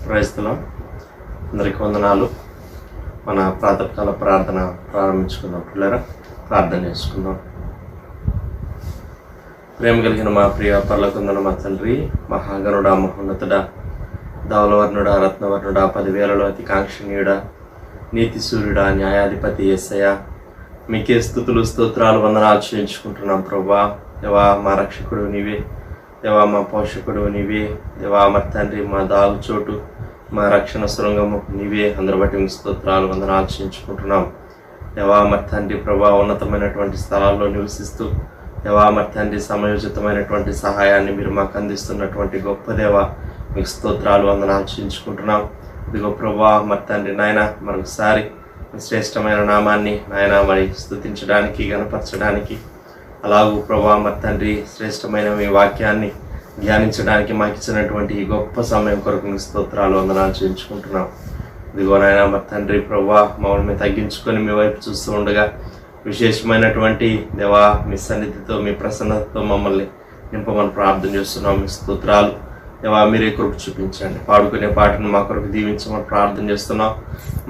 క్రైస్తవం అందరికీ వందనాలు. మన ప్రాతకాల ప్రార్థన ప్రారంభించుకుందాం. పిల్లరా, ప్రార్థన చేసుకుందాం. ప్రేమ కలిగిన మా ప్రియ పరలోకమందున్న మా తండ్రి, మహాగణుడా, మహోన్నతుడా, ధవలవర్ణుడా, రత్నవర్ణుడా, 10,000లో అతి కాంక్షణీయుడా, నీతి సూర్యుడా, న్యాయాధిపతి యేసయ్య, మీకే స్తుతులు స్తోత్రాలు వందనాలు చేయించుకుంటున్నాం. ప్రభా, దేవా మా రక్షకుడు నీవే, దేవా మా పోషకుడు నీవే, దేవా మా తండ్రి, మా దాగు చోటు, మా రక్షణ సొరంగము నీవే. అందరి బట్టి మీ స్తోత్రాలు వందనాలు చేయించుకుంటున్నాం. దేవా మా తండ్రి, ప్రభా ఉన్నతమైనటువంటి స్థలాల్లో నివసిస్తూ దేవా మా తండ్రి సమయోచితమైనటువంటి సహాయాన్ని మీరు మాకు అందిస్తున్నటువంటి గొప్ప దేవ, మీకు స్తోత్రాలు వందనాలు చేయించుకుంటున్నాం. ఇదిగో ప్రభా మా తండ్రి నాయన, మరొకసారి శ్రేష్టమైన నామాన్ని నాయన మరి స్తుతించడానికి, గణపరచడానికి, అలాగూ ప్రభా మా తండ్రి శ్రేష్టమైన మీ వాక్యాన్ని ధ్యానించడానికి మాకు ఇచ్చినటువంటి ఈ గొప్ప సమయం కొరకు మీ స్తోత్రాలు వందనాలు చేయించుకుంటున్నాం. ఇదిగో నాయన మా తండ్రి, ప్రభా మమ్మల్ని మేము తగ్గించుకొని మీ వైపు చూస్తూ ఉండగా విశేషమైనటువంటి దేవా మీ సన్నిధితో, మీ ప్రసన్నతతో మమ్మల్ని నింపమని ప్రార్థన చేస్తున్నాం. మీ స్తోత్రాలు దేవా మీరే కృప చూపించండి. పాడుకునే పాటను మా కొరకు దీవించమని ప్రార్థన చేస్తున్నాం.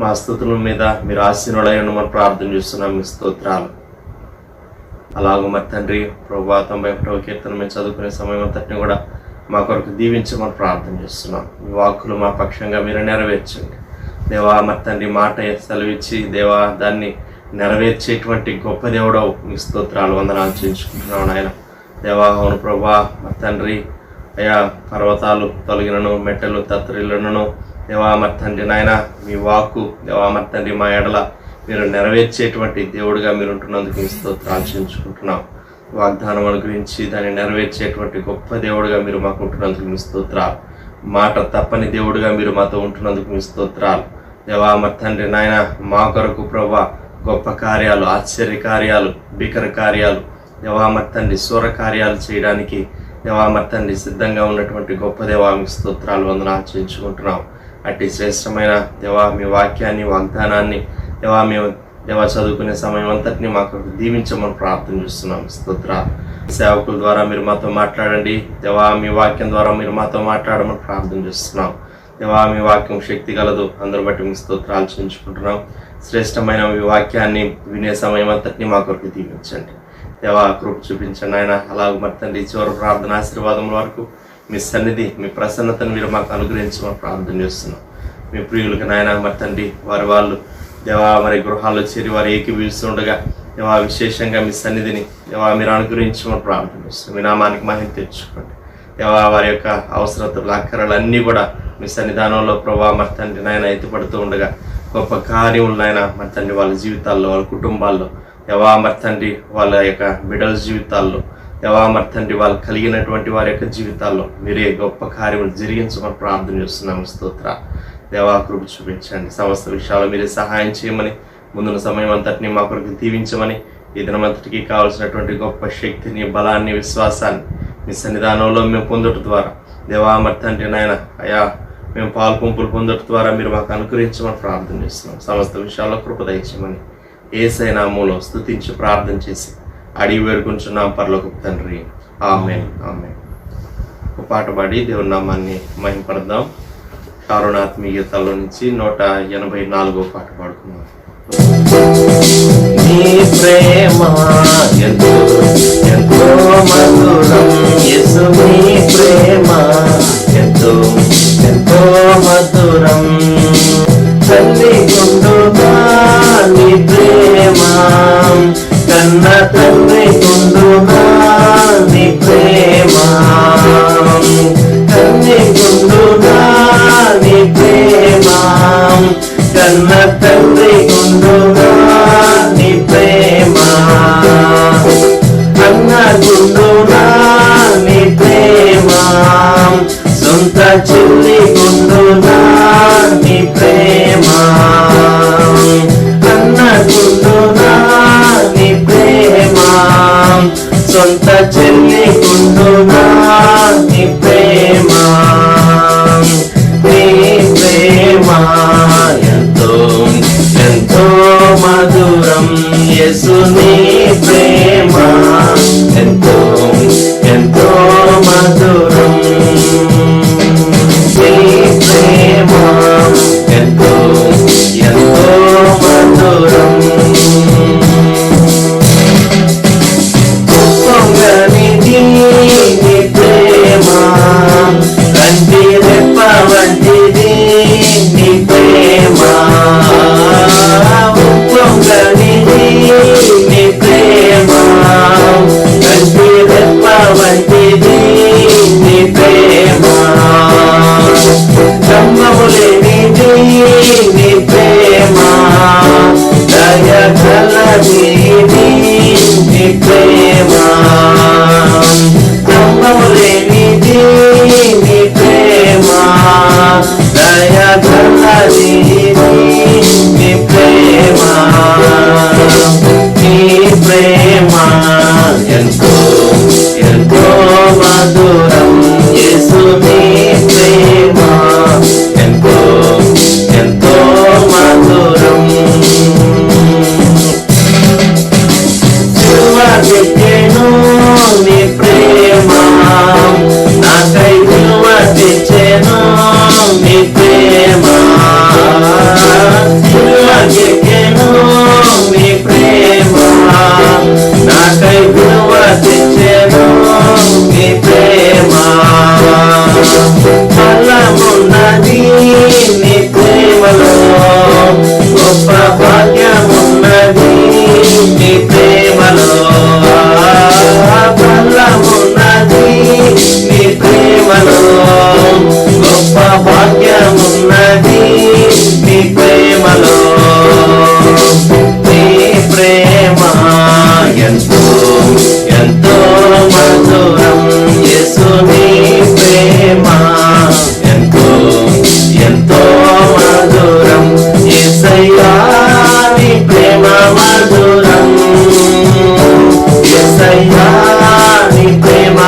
మా స్తుతుల మీద మీరు ఆశీనుడై ఉండమని ప్రార్థన చేస్తున్నాం. మీ స్తోత్రాలు. అలాగూ మరి తండ్రి ప్రభా 91వ కీర్తన మేము చదువుకునే సమయం అంతటిని కూడా మా కొరకు దీవించమని ప్రార్థన చేస్తున్నాం. మీ వాక్కులు మా పక్షంగా మీరు నెరవేర్చండి దేవా. మరి తండ్రి మాట సెలవిచ్చి దేవా దాన్ని నెరవేర్చేటువంటి గొప్ప దేవుడవు, మీ స్తోత్రాలు వందనాలు చేయించుకుంటున్నాను ఆయన. దేవా అవును ప్రభా మరి తండ్రి, అయా పర్వతాలు తొలగినను, మెట్టలు తత్తరిల్లును దేవా మరి తండ్రి నాయన, మీ వాక్కు దేవా మరి తండ్రి మా ఎడల మీరు నెరవేర్చేటువంటి దేవుడిగా మీరు ఉంటున్నందుకు మీ స్తోత్రాలు చేయించుకుంటున్నాం. వాగ్దానం అనుగ్రహించి దాన్ని నెరవేర్చేటువంటి గొప్ప దేవుడిగా మీరు మాకు ఉంటున్నందుకు మీ స్తోత్రాలు. మాట తప్పని దేవుడిగా మీరు మాతో ఉంటున్నందుకు మీ స్తోత్రాలు. దేవా మరి తండ్రి నాయన, మా కొరకు ప్రభా గొప్ప కార్యాలు, ఆశ్చర్య కార్యాలు, భీకర కార్యాలు, దేవా మరి తండ్రి శూర కార్యాలు చేయడానికి దేవా మరి తండ్రి సిద్ధంగా ఉన్నటువంటి గొప్ప దేవా మీ స్తోత్రాలు వందనాలు చేయించుకుంటున్నాం. అట్టి శ్రేష్టమైన దేవా మీ వాక్యాన్ని, వాగ్దానాన్ని దేవా మేము దేవా చదువుకునే సమయం అంతటిని మాకు దీవించమని ప్రార్థన చేస్తున్నాం. స్తోత్రాలు. సేవకుల ద్వారా మీరు మాతో మాట్లాడండి దేవా. మీ వాక్యం ద్వారా మీరు మాతో మాట్లాడమని ప్రార్థన చేస్తున్నాం. దేవా మీ వాక్యం శక్తి గలదు. అందరి బట్టి మీ స్తోత్రాలు చేయించుకుంటున్నాం. శ్రేష్టమైన మీ వాక్యాన్ని వినే సమయం అంతటిని మా కొరకు దీవించండి దేవా. కృప చూపించండి ఆయన. అలాగే మరి తండ్రి చివరి ప్రార్థన ఆశీర్వాదం వరకు మీ సన్నిధి, మీ ప్రసన్నతను మీరు మాకు అనుగ్రహించమని ప్రార్థన చేస్తున్నాం. మీ ప్రియులకు నాయన మరి తండ్రి వాళ్ళు దేవా మరి గృహాల్లో చేరి వారు ఏకీభవిస్తుండగా దేవా విశేషంగా మీ సన్నిధిని దేవా మీరు అనుగ్రహించమని ప్రార్థన చేస్తున్నాం. మీ నామానికి మహిమ తెచ్చుకోండి దేవా. వారి యొక్క అవసరతలు, అక్కరలు అన్నీ కూడా మీ సన్నిధానంలో ప్రభా మరి తండ్రి నాయన ఎత్తిపడుతూ ఉండగా గొప్ప కార్యములు నాయన మరి తండ్రి వాళ్ళ జీవితాల్లో, వాళ్ళ కుటుంబాల్లో దేవా మరి తండ్రి వాళ్ళ యొక్క బిడ్డల జీవితాల్లో దేవా మరి తండ్రి వాళ్ళు కలిగినటువంటి వారి యొక్క జీవితాల్లో మీరే గొప్ప కార్యములు జరిగించమని ప్రార్థన చేస్తున్నాము. స్తోత్ర దేవా. కృప చూపించండి. సమస్త విషయాలు మీరే సహాయం చేయమని, ముందున్న సమయం అంతటిని మా కొరకు దీవించమని, ఈ దినమంతటికి కావాల్సినటువంటి గొప్ప శక్తిని, బలాన్ని, విశ్వాసాన్ని మీ సన్నిధానంలో మేము పొందుట ద్వారా దేవా మరి తండ్రి నాయన అయా మేము పాలు పంపులు పొందుట ద్వారా మీరు మాకు అనుగ్రహించమని ప్రార్థన చేస్తున్నాం. సమస్త విషయాల్లో కృప దయచేయమని యేసయ్య నామములో స్తుతించి ప్రార్థన చేసి అడిగి వేడుకుంటున్నాం పరలోకపు తండ్రి. ఆమేన్, ఆమేన్. ఒక పాట పాడి దేవుని నామాన్ని మహిమపడదాం. కారుణాత్మీయ గీతాల్లో నుంచి 184వ పాట పాడుకున్నాం. నీ ప్రేమ ఎంతో ఎంతో మధురం, యేసు నీ ప్రేమ ఎంతో ఎంతో మధురం, తల్లి గుండుగా నీ ప్రేమ, కన్న తండ్రి గుండుగా నీ ప్రేమ, తల్లి గుండుగా నీ ప్రేమ, కన్న తండ్రి గుండుగా నీ ప్రేమ, అన్న గుండుగా నీ ప్రేమ, సొంత చెల్లి గుండుగా నీ ప్రేమ, అన్న గుండుగా నీ ప్రేమ, సొంత చెల్లి గుండుగా నీ ప్రేమ, నీ ప్రేమ ఎంతో ఎంతో మధురం, యేసు నీ ప్రేమ ఎంతో ఎంతో మధురం, నీ ప్రేమ ప్రేమ ఎంతో ఎంతో మధురం. పొంగనిది నీ ప్రేమ, కంటి రెప్ప వంటిది నీ ప్రేమ. పొంగనిది నీ ప్రేమ, కంటి రెప్ప వంటిది నీ ప్రేమ. సంభవలేనిది నీ ప్రేమ, దయ కలది నీ ప్రేమ. సంభవలేనిది నీ ప్రేమ, దయ కలది నీ ప్రేమ. నీ ప్రేమ ఎంతో ఎంతో మధురం. యేసు నీ ప్రేమ ఎంతో ఎంతో మధురం. తెచ్చెను నీ ప్రేమ, నాకై విలువ తెచ్చెను నీ ప్రేమ. తెచ్చెను నీ ప్రేమ, నాకై విలువ తెచ్చెను నీ ప్రేమ. ఫలమున్నది నీ ప్రేమలో, గొప్ప భాగ్యమున్నది నీ ప్రేమలో. ఫలమున్నది నీ ప్రేమలో, గొప్ప భాగ్యమున్నది నీ ప్రేమలో. నీ ప్రేమ ఎంతో ఎంతో మధురం. యేసు నీ ప్రేమ ఎంతో ఎంతో మధురం. యేసయ్యా నీ ప్రేమ మధురం. యేసయ్యా నీ ప్రేమ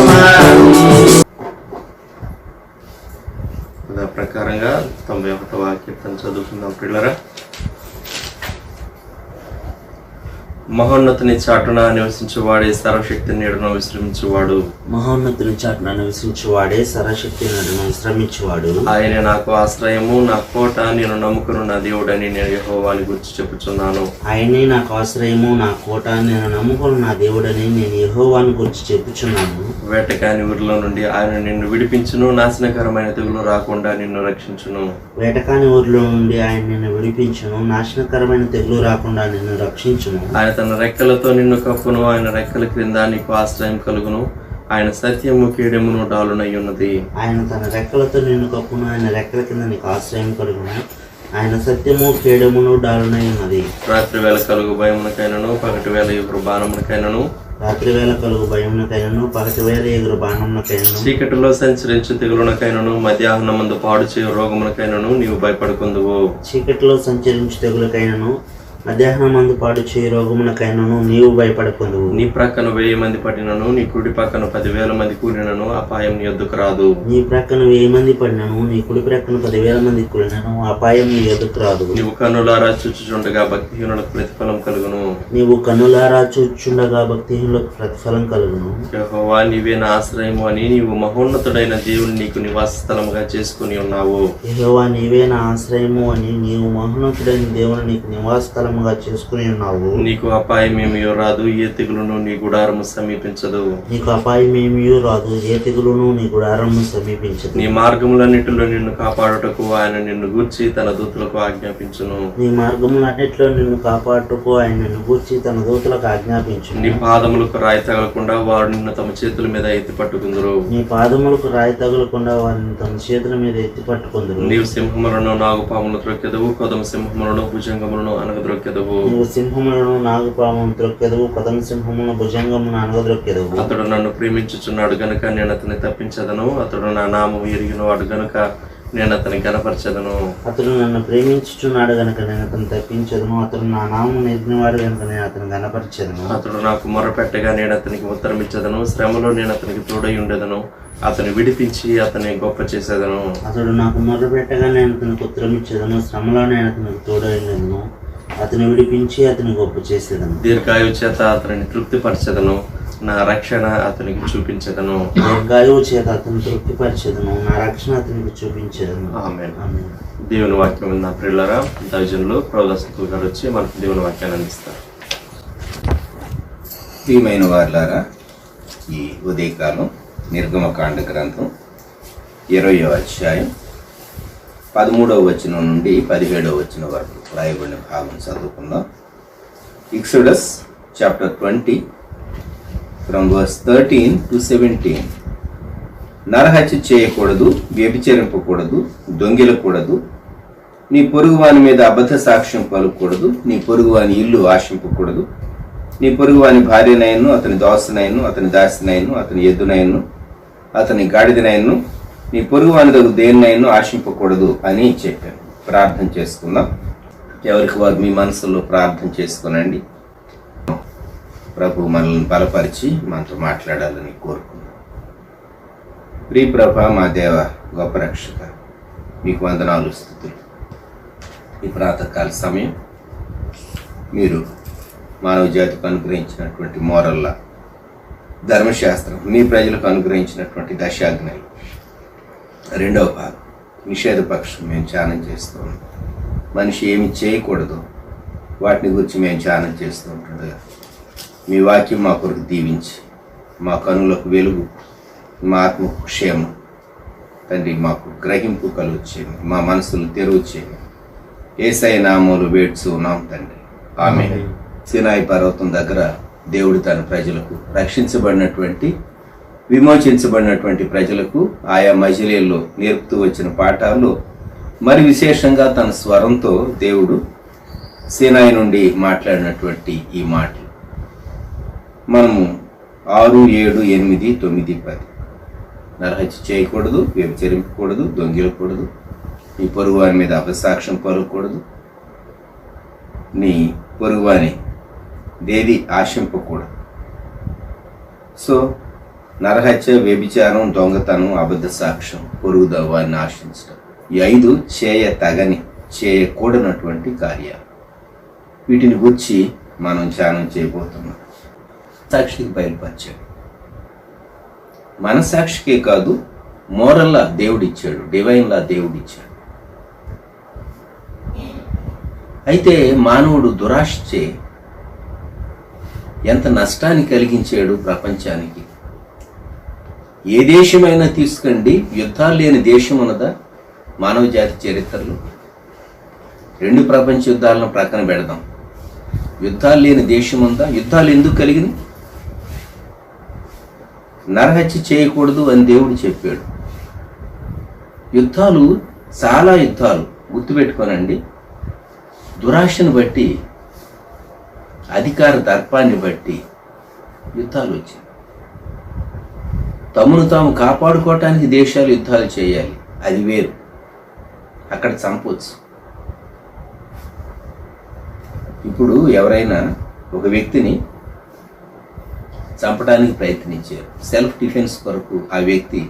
మధురం. ప్రకారంగా 91వ కీర్తన చదువుకుందాం ప్రియులారా. మహోన్నతుని చాటున నివసించువాడే సర్వశక్తి నీడను విశ్రమించువాడు. మహోన్నతుని చాటున నివసించువాడే సర్వశక్తి నీడను విశ్రమించువాడు. ఆయనే నాకు ఆశ్రయము, నా కోట, నేను నమ్ముకున్న నా దేవుడని నేను యెహోవాని గురించి చెప్పుచున్నాను. ఆయనే నాకు ఆశ్రయము, నా కోట, నేను నమ్ముకున్న నా దేవుడని నేను యెహోవాని గురించి చెప్పుచున్నాను. వేటకాని ఊరిలో నుండి ఆయన నిన్ను విడిపించును, నాశనకరమైన తెగులు రాకుండా నిన్ను రక్షించును. వేటకాని ఊరిలో నుండి ఆయన నిన్ను విడిపించును, నాశనకరమైన తెగులు రాకుండా నిన్ను రక్షించును. ఆయన తన రెక్కలతో నిన్ను కప్పును, ఆయన రెక్కల క్రింద నీకు ఆశ్రయం కలుగును. ఆయన సత్యము కేడెమును డాలునై ఉన్నది. ఆయన తన రెక్కలతో నిన్ను కప్పును, ఆయన రెక్కల కింద నీకు ఆశ్రయం కలుగును. ఆయన సత్యము కేడెమును డాలునై ఉన్నది. రాత్రి వేళ కలుగు భయమునకైనను, పగటి వేళ ఎగురు బాణమునకైనను, రాత్రి వేళ కలుగు భయమునకైనను, పగటి వేళ ఎగురు బాణమునకైనను, చీకటిలో సంచరించు తెగులునకైనను, మధ్యాహ్నమందు పాడు చేయు రోగమునకైనను నీవు భయపడుకుందువు. చీకటిలో సంచరించు తెగులకైనను, మధ్యాహ్నం మందు పాడు చేయి రోగమునకైనను నీవు భయపడకుందువు. నీ ప్రక్కన 1000 మంది పడినను, నీ కుడి పక్కన 10,000 మంది కూలినను అపాయం నీ యొద్దకు రాదు. నీ ప్రక్కన 1000 మంది పడినను, నీ కుడి ప్రక్కన 10,000 మంది కూలినను అపాయం నీ యొద్దకు రాదు. నీవు కన్నులారా చూచుచుండగా భక్తిహీనులకు ప్రతిఫలం కలుగును. నీవు కన్నులారా చూచుచుండగా భక్తిహీనులకు ప్రతిఫలం కలుగును. యెహోవా నీవే నా ఆశ్రయము అని నీవు మహోన్నతుడైన దేవుని నీకు నివాస స్థలముగా చేసుకుని ఉన్నావు. యెహోవా నీవే నా ఆశ్రయము అని నీవు మహోన్నతుడైన దేవుని నీకు నివాస స్థలముగా చేసుకుని ఉన్నావు. నీకు అపాయం ఏమీ రాదు, ఏ తెగులును నీ గుడారము సమీపించదు. నీకు అపాయం ఏమీ రాదు, ఏ తెగులును నీ గుడారము సమీపించదు. నీ మార్గములన్నిటిలో నిన్ను కాపాడుటకు ఆయన నిన్ను గూర్చి తన దూతలకు ఆజ్ఞాపించును. నీ మార్గములన్నిటిలో నిన్ను కాపాడుటకు ఆయన నిన్ను గూర్చి తన దూతలకు ఆజ్ఞాపించును. నీ పాదములకు రాయి తగలకుండా వారు నిన్ను తమ చేతుల మీద ఎత్తి పట్టుకుందరు. నీ పాదములకు రాయి తగలకుండా వారిని తమ చేతుల మీద ఎత్తి పట్టుకుందరు. నీవు సింహములను, నాగుపాములను త్రొక్కెదవు, కొదమ సింహములను, భుజంగములను అనగద్రొక్కెదవు. నీవు సింహములను, నాగుపామును త్రొక్కెదవు, కొదమ సింహమును, భుజంగమును అనగద్రొక్కెదవు. అతడు నన్ను ప్రేమించుచున్నాడు గనుక నేను అతన్ని తప్పించదను, అతడు నా నామము ఎరిగిన వాడు గనుక నేను అతన్ని గనపరచదను. అతడు నన్ను ప్రేమించుచున్నాడు గనుక నేను అతను తప్పించదను, అతడు నా నామం ఎరిగినవాడు గనుక నేను అతను గనపరచదను. అతడు నాకు మొరపెట్టగా నేను అతనికి ఉత్తరం ఇచ్చదను, శ్రమలో నేను అతనికి తోడై ఉండేదను, అతను విడిపించి అతన్ని గొప్ప చేసేదను. అతడు నాకు మొరపెట్టగా నేను అతనికి ఉత్తరం ఇచ్చేదను, శ్రమలో నేను అతనికి తోడై ఉండేదను, అతను విడిపించి అతని గొప్ప చేసేదను. దీర్ఘాయు చేత అతనిని తృప్తిపరచదను, నా రక్షణ అతనికి చూపించదను. దీర్ఘాయువు చేత అతను తృప్తిపరిచేదను, నా రక్షణ అతనికి చూపించేదను. ఆమేన్. దేవుని వాక్యం ఉన్న ప్రియులారా, దైవజనులు ప్రౌఢస్తులు గారు వచ్చి మనకు దేవుని వాక్యాన్ని అందిస్తారు. ప్రియమైన వారులారా, ఈ ఉదయకాలం నిర్గమకాండ గ్రంథం 20వ అధ్యాయం 13వ వచనం నుండి 17వ వచనం వరకు రాయబడిన భాగం చదువుకుందాం. Exodus chapter 20 from verse 13 to 17. నరహత్య చేయకూడదు, వ్యభిచరింపకూడదు, దొంగిలకూడదు, నీ పొరుగువాని మీద అబద్ధ సాక్ష్యం పలుకూడదు, నీ పొరుగువాని ఇల్లు ఆశింపకూడదు, నీ పొరుగువాని భార్యనైను, అతని దాసునైను, అతని దాసినైను, అతని ఎద్దునైను, అతని గాడిదనైను, నీ పొరుగువాని దగ్గర దేన్నైను ఆశింపకూడదు అని చెప్పాను. ప్రార్థన చేసుకుందాం. ఎవరికి వారు మీ మనసులో ప్రార్థన చేసుకునండి. ప్రభు మనల్ని బలపరిచి మనతో మాట్లాడాలని కోరుకున్నాం. ప్రియ ప్రభ, మా దేవ, గొప్ప రక్షక, మీకు వందనాలు, స్తుతులు. ఈ ప్రాతకాల సమయం మీరు మానవ జాతికి అనుగ్రహించినటువంటి మోరల్లా ధర్మశాస్త్రం, మీ ప్రజలకు అనుగ్రహించినటువంటి దశాజ్ఞలు 2వ భాగం నిషేధ పక్షం మేము ధ్యానం చేస్తూ ఉన్నాం. మనిషి ఏమి చేయకూడదు వాటిని గురించి మేము ధ్యానం చేస్తూ ఉంటుండగా మీ వాక్యం మా కొరకు దీవించి, మా కనులకు వెలుగు, మా ఆత్మకు క్షేమం తండ్రి, మాకు గ్రహింపు కలుగుచేయండి, మా మనసులు తెరువు చేయండి. యేసయ్య నామములో వేడుచు ఉన్నాం తండ్రి, ఆమేన్. సినాయి పర్వతం దగ్గర దేవుడు తన ప్రజలకు, రక్షించబడినటువంటి విమోచించబడినటువంటి ప్రజలకు ఆయా మజిలీల్లో నేర్పుతూ వచ్చిన పాఠాల్లో మరి విశేషంగా తన స్వరంతో దేవుడు సినాయి నుండి మాట్లాడినటువంటి ఈ మాటలు మనము 6, 7, 8, 9, 10 నరహత్య చేయకూడదు, వ్యభిచరింపకూడదు, దొంగిలకూడదు, నీ పొరుగువాని మీద అపసాక్ష్యం పలకూడదు, నీ పొరుగువాని దేది ఆశింపకూడదు. సో నరహత్య, వ్యభిచారం, దొంగతనం, అబద్ధ సాక్ష్యం, పొరుగు వారిని ఆశించడం, ఈ 5 చేయతగని, చేయకూడనటువంటి కార్యాలు. వీటిని గురించి మనం ధ్యానం చేయబోతున్నాం. సాక్షికి బయలుపరిచాడు. మనసాక్షికే కాదు, మోరల్లా దేవుడిచ్చాడు, డివైన్లా దేవుడిచ్చాడు. అయితే మానవుడు దురాశచే ఎంత నష్టాన్ని కలిగించాడు ప్రపంచానికి. ఏ దేశమైనా తీసుకండి, యుద్ధాలు లేని దేశం ఉన్నదా మానవ జాతి చరిత్రలో? 2 ప్రపంచ యుద్ధాలను ప్రక్కన పెడదాం, యుద్ధాలు లేని దేశం ఉందా? యుద్ధాలు ఎందుకు కలిగినాయి? నరహత్య చేయకూడదు అని దేవుడు చెప్పాడు. యుద్ధాలు, చాలా యుద్ధాలు, గుర్తుపెట్టుకోనండి, దురాశను బట్టి, అధికార దర్పాన్ని బట్టి యుద్ధాలు వచ్చాయి. తమను తాము కాపాడుకోవటానికి దేశాలు యుద్ధాలు చేయాలి, అది వేరు, అక్కడ చంపవచ్చు. ఇప్పుడు ఎవరైనా ఒక వ్యక్తిని చంపడానికి ప్రయత్నించారు, సెల్ఫ్ డిఫెన్స్ కొరకు ఆ వ్యక్తి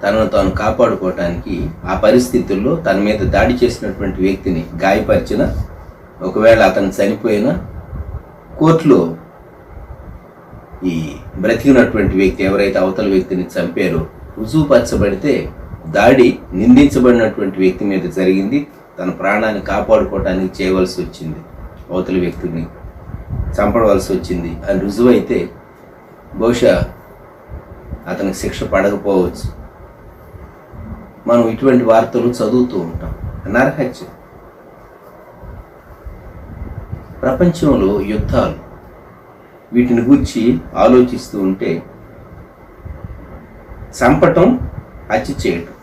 తనను తాను కాపాడుకోవటానికి ఆ పరిస్థితుల్లో తన మీద దాడి చేసినటువంటి వ్యక్తిని గాయపరిచిన, ఒకవేళ అతను చనిపోయినా కోర్టులో ఈ బ్రతికినటువంటి వ్యక్తి ఎవరైతే అవతల వ్యక్తిని చంపారో రుజువుపరచబడితే దాడి నిందించబడినటువంటి వ్యక్తి మీద జరిగింది, తన ప్రాణాన్ని కాపాడుకోవటానికి చేయవలసి వచ్చింది, అవతల వ్యక్తిని చంపవలసి వచ్చింది అని రుజువైతే బహుశా అతనికి శిక్ష పడకపోవచ్చు. మనం ఇటువంటి వార్తలు చదువుతూ ఉంటాం. నరహత్య, ప్రపంచంలో యుద్ధాలు, వీటిని గురించి ఆలోచిస్తూ ఉంటే చంపటం, హత్య చేయటం,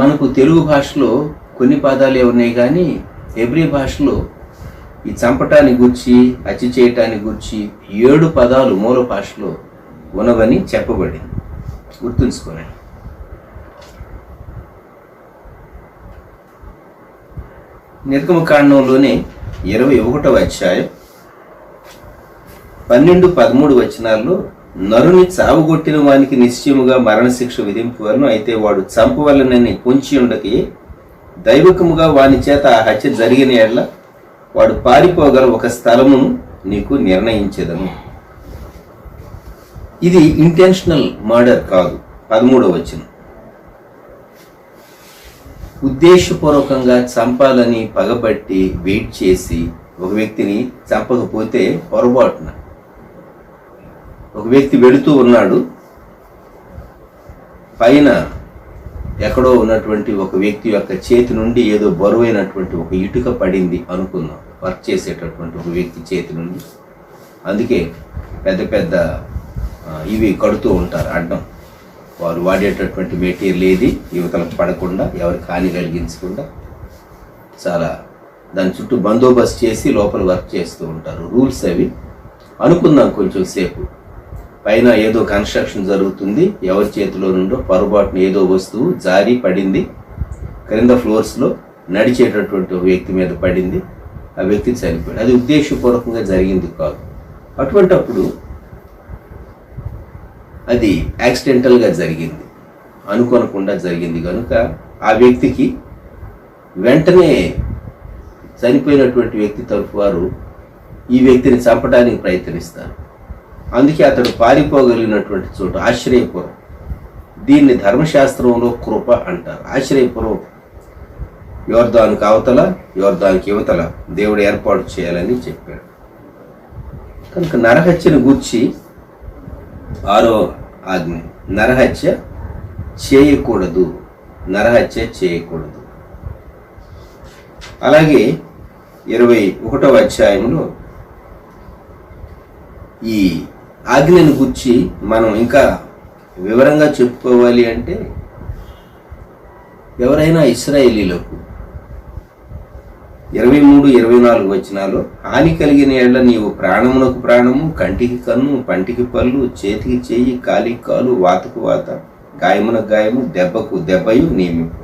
మనకు తెలుగు భాషలో కొన్ని పదాలే ఉన్నాయి, కానీ ఎబ్రీ భాషలో ఈ చంపటానికి గురించి, హత్య చేయటానికి గురించి 7 పదాలు మూల భాషలో ఉన్నవని చెప్పబడింది. గుర్తుంచుకోనండి. నిర్గమకాండంలోనే 21వ అధ్యాయం 12, 13 వచనాల్లో నరుని చావుగొట్టిన వానికి నిశ్చయముగా మరణశిక్ష విధింపవలను, అయితే వాడు చంపవలనని పొంచి ఉండకే దైవకముగా వాని చేత ఆ హత్య జరిగిన ఎడల వాడు పారిపోగల ఒక స్థలమును నీకు నిర్ణయించేదను. ఇది ఇంటెన్షనల్ మర్డర్ కాదు. 13వ వచనం, ఉద్దేశపూర్వకంగా చంపాలని పగబట్టి వెయిట్ చేసి ఒక వ్యక్తిని చంపకపోతే పొరపాటున ఒక వ్యక్తి వెళుతూ ఉన్నాడు, పైన ఎక్కడో ఉన్నటువంటి ఒక వ్యక్తి యొక్క చేతి నుండి ఏదో బరువైనటువంటి ఒక ఇటుక పడింది అనుకుందాం, వర్క్ చేసేటటువంటి ఒక వ్యక్తి చేతి నుండి. అందుకే పెద్ద పెద్ద ఇవి కడుతూ ఉంటారు అడ్డం, వారు వాడేటటువంటి మెటీరియల్ ఏది యువతలకు పడకుండా, ఎవరికి హాని కలిగించకుండా చాలా దాని చుట్టూ బందోబస్తు చేసి లోపల వర్క్ చేస్తూ ఉంటారు. రూల్స్ అవి. అనుకుందాం కొంచెం సేపు, పైన ఏదో కన్స్ట్రక్షన్ జరుగుతుంది, ఎవరి చేతిలో నుండో పొరపాటున ఏదో వస్తువు జారి పడింది, క్రింద ఫ్లోర్స్లో నడిచేటటువంటి ఒక వ్యక్తి మీద పడింది, ఆ వ్యక్తి చనిపోయాడు. అది ఉద్దేశపూర్వకంగా జరిగింది కాదు. అటువంటప్పుడు అది యాక్సిడెంటల్గా జరిగింది, అనుకోనకుండా జరిగింది కనుక ఆ వ్యక్తికి వెంటనే చనిపోయినటువంటి వ్యక్తి తరఫు వారు ఈ వ్యక్తిని చంపడానికి ప్రయత్నిస్తారు. అందుకే అతడు పారిపోగలిగినటువంటి చోటు ఆశ్రయపురం. దీన్ని ధర్మశాస్త్రంలో కృప అంటారు. ఆశ్రయపురం యోర్దానుకు అవతల, యోర్దానుకి యువతల దేవుడు ఏర్పాటు చేయాలని చెప్పాడు. కనుక నరహత్యను గూర్చి 6వ ఆజ్ఞ, నరహత్య చేయకూడదు, నరహత్య చేయకూడదు. అలాగే 21వ అధ్యాయంలో ఈ ఆజ్ఞను గురించి మనం ఇంకా వివరంగా చెప్పుకోవాలి అంటే, ఎవరైనా ఇశ్రాయేలీలకు 23-24 వచనాలు, హాని కలిగిన ఎడల నీవు ప్రాణమునకు ప్రాణము, కంటికి కన్ను, పంటికి పళ్ళు, చేతికి చేయి, కాలికి కాలు, వాతకు వాత, గాయమునకు గాయము, దెబ్బకు దెబ్బయు నియమింపు.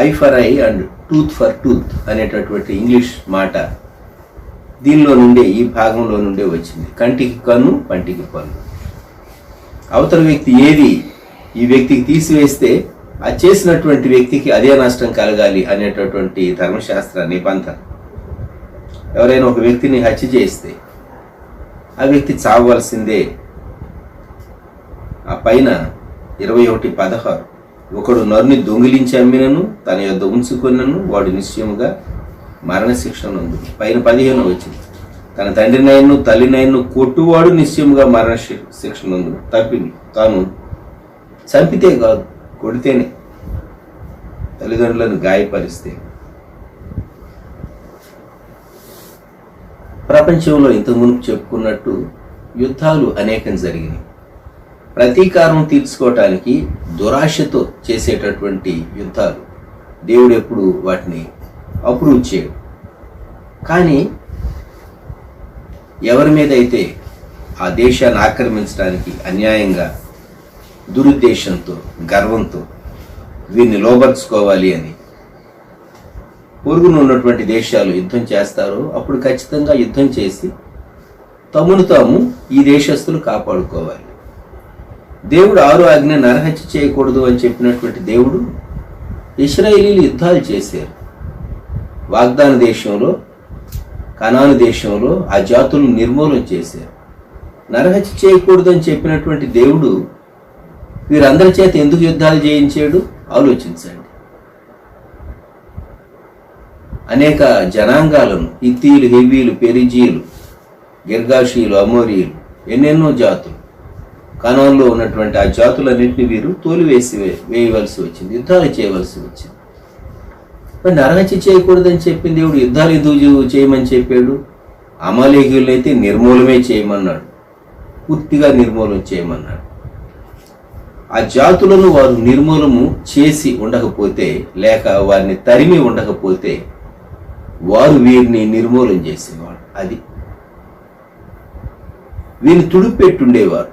Eye for eye and tooth for tooth అనేటటువంటి ఇంగ్లీష్ మాట దీనిలో నుండే, ఈ భాగంలో నుండే వచ్చింది. కంటికి కన్ను, పంటికి పళ్ళు. అవతల వ్యక్తి ఏది ఈ వ్యక్తికి తీసివేస్తే ఆ చేసినటువంటి వ్యక్తికి అదే నష్టం కలగాలి అనేటటువంటి ధర్మశాస్త్ర నిబంధన. ఎవరైనా ఒక వ్యక్తిని హత్య చేస్తే ఆ వ్యక్తి చావవలసిందే. ఆ పైన 21:16, ఒకడు నరుని దొంగిలించి అమ్మినను తన యొద్ద ఉంచుకొనను వాడు నిశ్చయముగా మరణశిక్ష నందు. పైన 15 వచ్చింది, తన తండ్రినైను తల్లినైను కొట్టువాడు నిశ్చయముగా మరణశిక్ష నందు. తాను చంపితే కాదు, కొడితేనే, తల్లిదండ్రులను గాయపరిస్తే. ప్రపంచంలో ఇంతకు మునుపు చెప్పుకున్నట్టు యుద్ధాలు అనేకం జరిగినాయి. ప్రతీకారం తీర్చుకోవటానికి దురాశతో చేసేటటువంటి యుద్ధాలు దేవుడు ఎప్పుడు వాటిని అప్రూవ్ చేయడు. కానీ ఎవరి మీద అయితే ఆ దేశాన్ని ఆక్రమించడానికి అన్యాయంగా, దురుద్దేశంతో, గర్వంతో వీరిని లోబర్చుకోవాలి అని పొరుగున ఉన్నటువంటి దేశాలు యుద్ధం చేస్తారో అప్పుడు ఖచ్చితంగా యుద్ధం చేసి తమను తాము ఈ దేశస్తులు కాపాడుకోవాలి. దేవుడు 6వ ఆజ్ఞ నరహత్య చేయకూడదు అని చెప్పినటువంటి దేవుడు ఇశ్రాయేలీలు యుద్ధాలు చేశారు. వాగ్దాన దేశంలో, కనాను దేశంలో ఆ జాతులను నిర్మూలన చేశారు. నరహత్య చేయకూడదు అని చెప్పినటువంటి దేవుడు వీరందరి చేత ఎందుకు యుద్ధాలు చేయించాడు ఆలోచించండి. అనేక జనాంగాలను, హిత్తీలు, హెవీలు, పెరిజీలు, గిర్గాషీలు, అమోరీలు, ఎన్నెన్నో జాతులు, కనాన్లో ఉన్నటువంటి ఆ జాతులన్నింటినీ వీరు వేయవలసి వచ్చింది, యుద్ధాలు చేయవలసి వచ్చింది. మరి నరహత్య చేయకూడదని చెప్పిన దేవుడు యుద్ధాలు ఎందుకు చేయమని చెప్పాడు? అమాలేకీయులైతే నిర్మూలమే చేయమన్నాడు, పూర్తిగా నిర్మూలన చేయమన్నాడు. ఆ జాతులను వారు నిర్మూలము చేసి ఉండకపోతే, లేక వారిని తరిమి ఉండకపోతే వారు వీరిని నిర్మూలన చేసేవాడు. అది వీరిని తుడిపెట్టుండేవారు.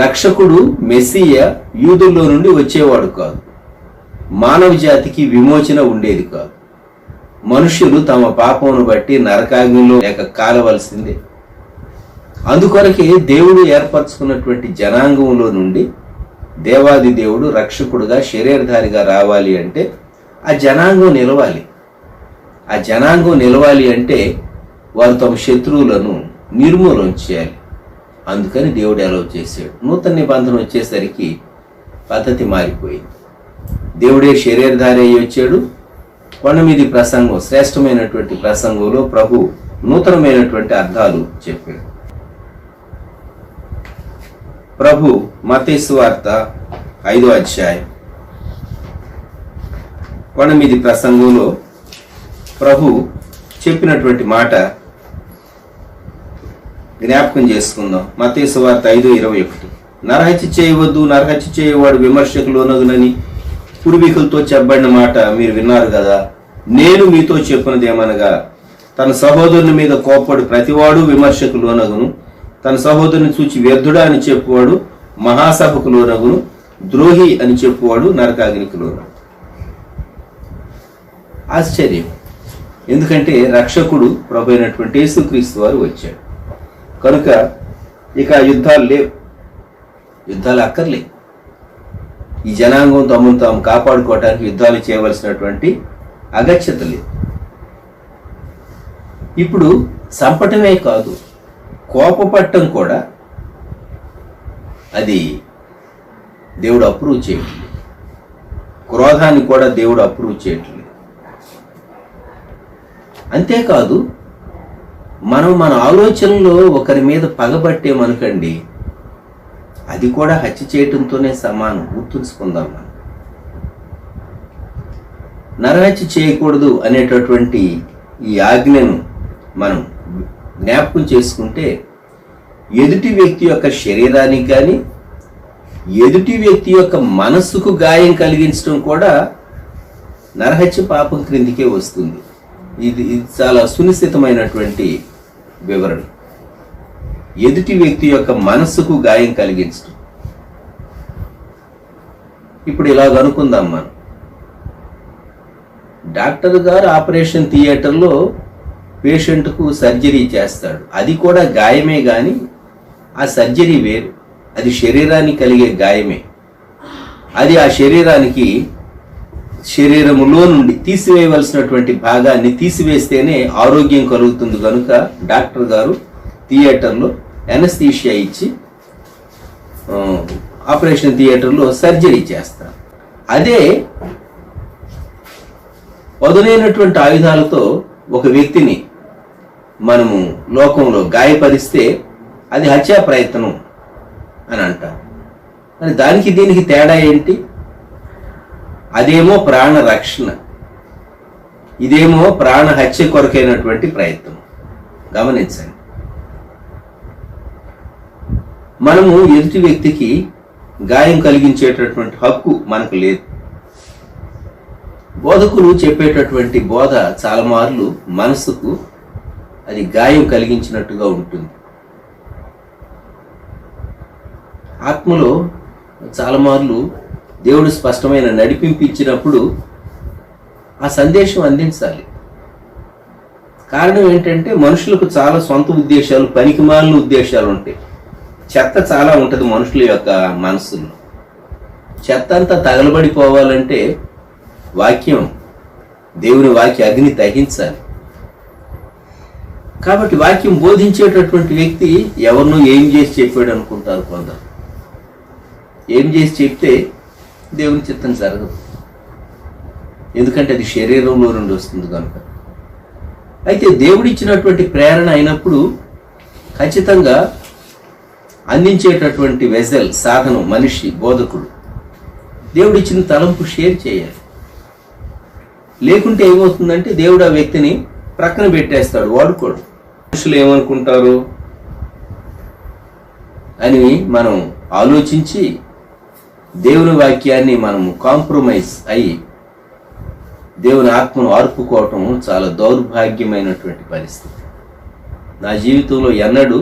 రక్షకుడు మెస్సియా యూదుల్లో నుండి వచ్చేవాడు కాదు. మానవ జాతికి విమోచన ఉండేది కాదు. మనుషులు తమ పాపమును బట్టి నరకాగ్నిలో లేక కాలవలసిందే. అందుకొరకే దేవుడు ఏర్పరచుకున్నటువంటి జనాంగంలో నుండి దేవాది దేవుడు రక్షకుడుగా, శరీరధారిగా రావాలి అంటే ఆ జనాంగం నిలవాలి. ఆ జనాంగం నిలవాలి అంటే వారు తమ శత్రువులను నిర్మూలన చేయాలి. అందుకని దేవుడు అలౌ చేశాడు. నూతన నిబంధన వచ్చేసరికి పద్ధతి మారిపోయింది. దేవుడే శరీరధారి అయి వచ్చాడు. కొండ మీది ప్రసంగం, శ్రేష్టమైనటువంటి ప్రసంగంలో ప్రభు నూతనమైనటువంటి అర్థాలు చెప్పాడు. ప్రభు మత్తయి సువార్త 5వ అధ్యాయం కొండ మీది ప్రసంగంలో ప్రభు చెప్పినటువంటి మాట జ్ఞాపకం చేసుకుందాం. మత్తయి సువార్త 5:21. నరహత్య చేయవద్దు, నరహత్య చేయవాడు విమర్శకు లోనగునని పూర్వీకులతో చెప్పబడిన మాట మీరు విన్నారు కదా. నేను మీతో చెప్పినది ఏమనగా, తన సహోదరుని మీద కోప్పడు ప్రతివాడు విమర్శకు లోనగును, తన సహోదరుని చూచి వ్యర్థుడా అని చెప్పువాడు మహాసభకు లోనగును, ద్రోహి అని చెప్పువాడు నరకాగ్నికి లోనగు. ఆశ్చర్యం. ఎందుకంటే రక్షకుడు ప్రభు అయినటువంటి యేసుక్రీస్తు వారు వచ్చాడు కనుక ఇక యుద్ధాలు లేవు, యుద్ధాలు అక్కర్లే. ఈ జనాంగం తమను తాము కాపాడుకోవటానికి యుద్ధాలు చేయవలసినటువంటి అగత్యత లేదు. ఇప్పుడు చంపటమే కాదు, కోపపట్టం కూడా అది దేవుడు అప్రూవ్ చేయట్లేదు. క్రోధాన్ని కూడా దేవుడు అప్రూవ్ చేయట్లేదు. అంతేకాదు, మనం మన ఆలోచనలో ఒకరి మీద పగబట్టేమనుకండి, అది కూడా హత్య చేయటంతోనే సమానం. గుర్తుంచుకుందాం. మనం నరహత్య చేయకూడదు అనేటటువంటి ఈ ఆజ్ఞను మనం జ్ఞాపకం చేసుకుంటే, ఎదుటి వ్యక్తి యొక్క శరీరానికి కానీ ఎదుటి వ్యక్తి యొక్క మనస్సుకు గాయం కలిగించడం కూడా నరహత్య పాపం క్రిందికే వస్తుంది. ఇది చాలా సునిశ్చితమైనటువంటి వివరణ. ఎదుటి వ్యక్తి యొక్క మనస్సుకు గాయం కలిగించడం. ఇప్పుడు ఇలాగ అనుకుందాం, మనం డాక్టర్ గారు ఆపరేషన్ థియేటర్లో పేషెంట్కు సర్జరీ చేస్తాడు. అది కూడా గాయమే, కానీ ఆ సర్జరీ వేరు. అది శరీరానికి కలిగే గాయమే. అది ఆ శరీరములో నుండి తీసివేయవలసినటువంటి భాగాన్ని తీసివేస్తేనే ఆరోగ్యం కలుగుతుంది. కనుక డాక్టర్ గారు థియేటర్లో ఎనస్థీషియా ఇచ్చి ఆపరేషన్ థియేటర్లో సర్జరీ చేస్తారు. అదే పదునైనటువంటి ఆయుధాలతో ఒక వ్యక్తిని మనము లోకంలో గాయపరిస్తే అది హత్యా ప్రయత్నం అని అంటారు. మరి దానికి దీనికి తేడా ఏంటి? అదేమో ప్రాణ రక్షణ, ఇదేమో ప్రాణ హత్య కొరకైనటువంటి ప్రయత్నం. గమనించండి. మనము ఎదుటి వ్యక్తికి గాయం కలిగించేటటువంటి హక్కు మనకు లేదు. బోధకులు చెప్పేటటువంటి బోధ చాలా మార్లు మనసుకు అది గాయం కలిగించినట్టుగా ఉంటుంది. ఆత్మలో చాలా మార్లు దేవుడు స్పష్టమైన నడిపింపు ఇచ్చినప్పుడు ఆ సందేశం అందించాలి. కారణం ఏంటంటే మనుషులకు చాలా సొంత ఉద్దేశాలు, పనికిమాలిన ఉద్దేశాలు ఉంటాయి. చెత్త చాలా ఉంటుంది మనుషుల యొక్క మనసులో. చెత్త అంతా తగలబడిపోవాలంటే వాక్యం, దేవుని వాక్య అగ్ని దహించాలి. కాబట్టి వాక్యం బోధించేటటువంటి వ్యక్తి ఎవరినో ఏం చేసి చెప్పాడు అనుకుంటారు కొందరు. ఏం చేసి చెప్తే దేవుని చిత్తం జరగదు. ఎందుకంటే అది శరీరంలో నుండి వస్తుంది కనుక. అయితే దేవుడిచ్చినటువంటి ప్రేరణ అయినప్పుడు ఖచ్చితంగా అందించేటటువంటి వెజల్, సాధనం, మనిషి, బోధకుడు దేవుడిచ్చిన తలంపు షేర్ చేయాలి. లేకుంటే ఏమవుతుందంటే దేవుడు ఆ వ్యక్తిని ప్రక్కన పెట్టేస్తాడు, వాడుకోడు. మనుషులు ఏమనుకుంటారు అని మనం ఆలోచించి దేవుని వాక్యాన్ని మనము కాంప్రమైజ్ అయ్యి దేవుని ఆత్మను ఆర్పుకోవటం చాలా దౌర్భాగ్యమైనటువంటి పరిస్థితి. నా జీవితంలో ఎన్నడూ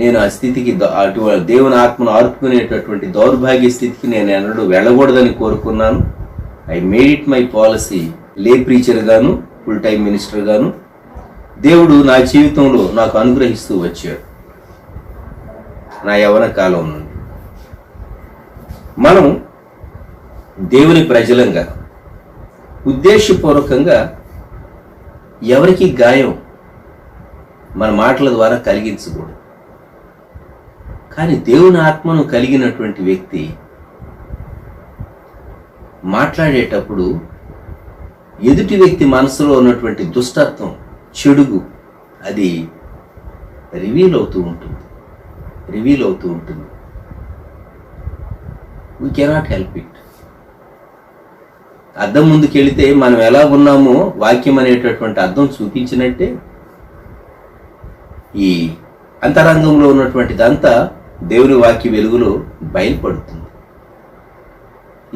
నేను ఆ స్థితికి, అటువంటి దేవుని ఆత్మను ఆర్పుకునేటటువంటి దౌర్భాగ్య స్థితికి నేను ఎన్నడూ వెళ్ళకూడదని కోరుకున్నాను. I made it my policy. లే ప్రీచర్ గాను, ఫుల్ టైం మినిస్టర్ గాను దేవుడు నా జీవితంలో నాకు అనుగ్రహిస్తూ వచ్చాడు నా యవ్వన కాలం నుండి. మనం దేవుని ప్రజలంగా ఉద్దేశపూర్వకంగా ఎవరికి గాయం మన మాటల ద్వారా కలిగించకూడదు. కానీ దేవుని ఆత్మను కలిగినటువంటి వ్యక్తి మాట్లాడేటప్పుడు ఎదుటి వ్యక్తి మనసులో ఉన్నటువంటి దుష్టత్వం, చెడుగు అది రివీల్ అవుతూ ఉంటుంది. We cannot help it. అద్దం ముందుకు వెళితే మనం ఎలా ఉన్నామో వాక్యం అనేటటువంటి అద్దం చూపించినట్టే ఈ అంతరంగంలో ఉన్నటువంటిదంతా దేవుని వాక్య వెలుగులో బయలుపడుతుంది.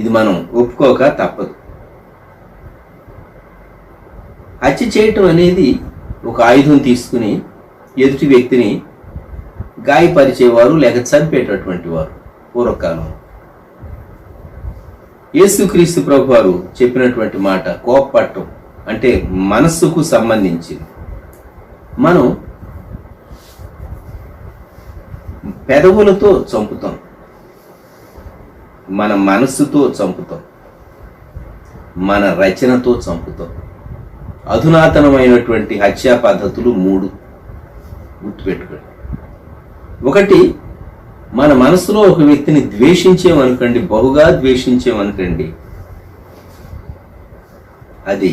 ఇది మనం ఒప్పుకోక తప్పదు. హత్య చేయటం అనేది ఒక ఆయుధం తీసుకుని ఎదుటి వ్యక్తిని గాయపరిచేవారు లేక చంపేటటువంటి వారు పూర్వకాలం. యేసుక్రీస్తు ప్రభు వారు చెప్పినటువంటి మాట కోపపట్టం అంటే మనస్సుకు సంబంధించింది. మనం పెదవులతో చంపుతాం, మన మనస్సుతో చంపుతాం, మన రచనతో చంపుతాం. అధునాతనమైనటువంటి హత్యా పద్ధతులు 3 గుర్తుపెట్టుకోండి. ఒకటి, మన మనసులో ఒక వ్యక్తిని ద్వేషించేమనుకోండి, బహుగా ద్వేషించేమనుకోండి, అది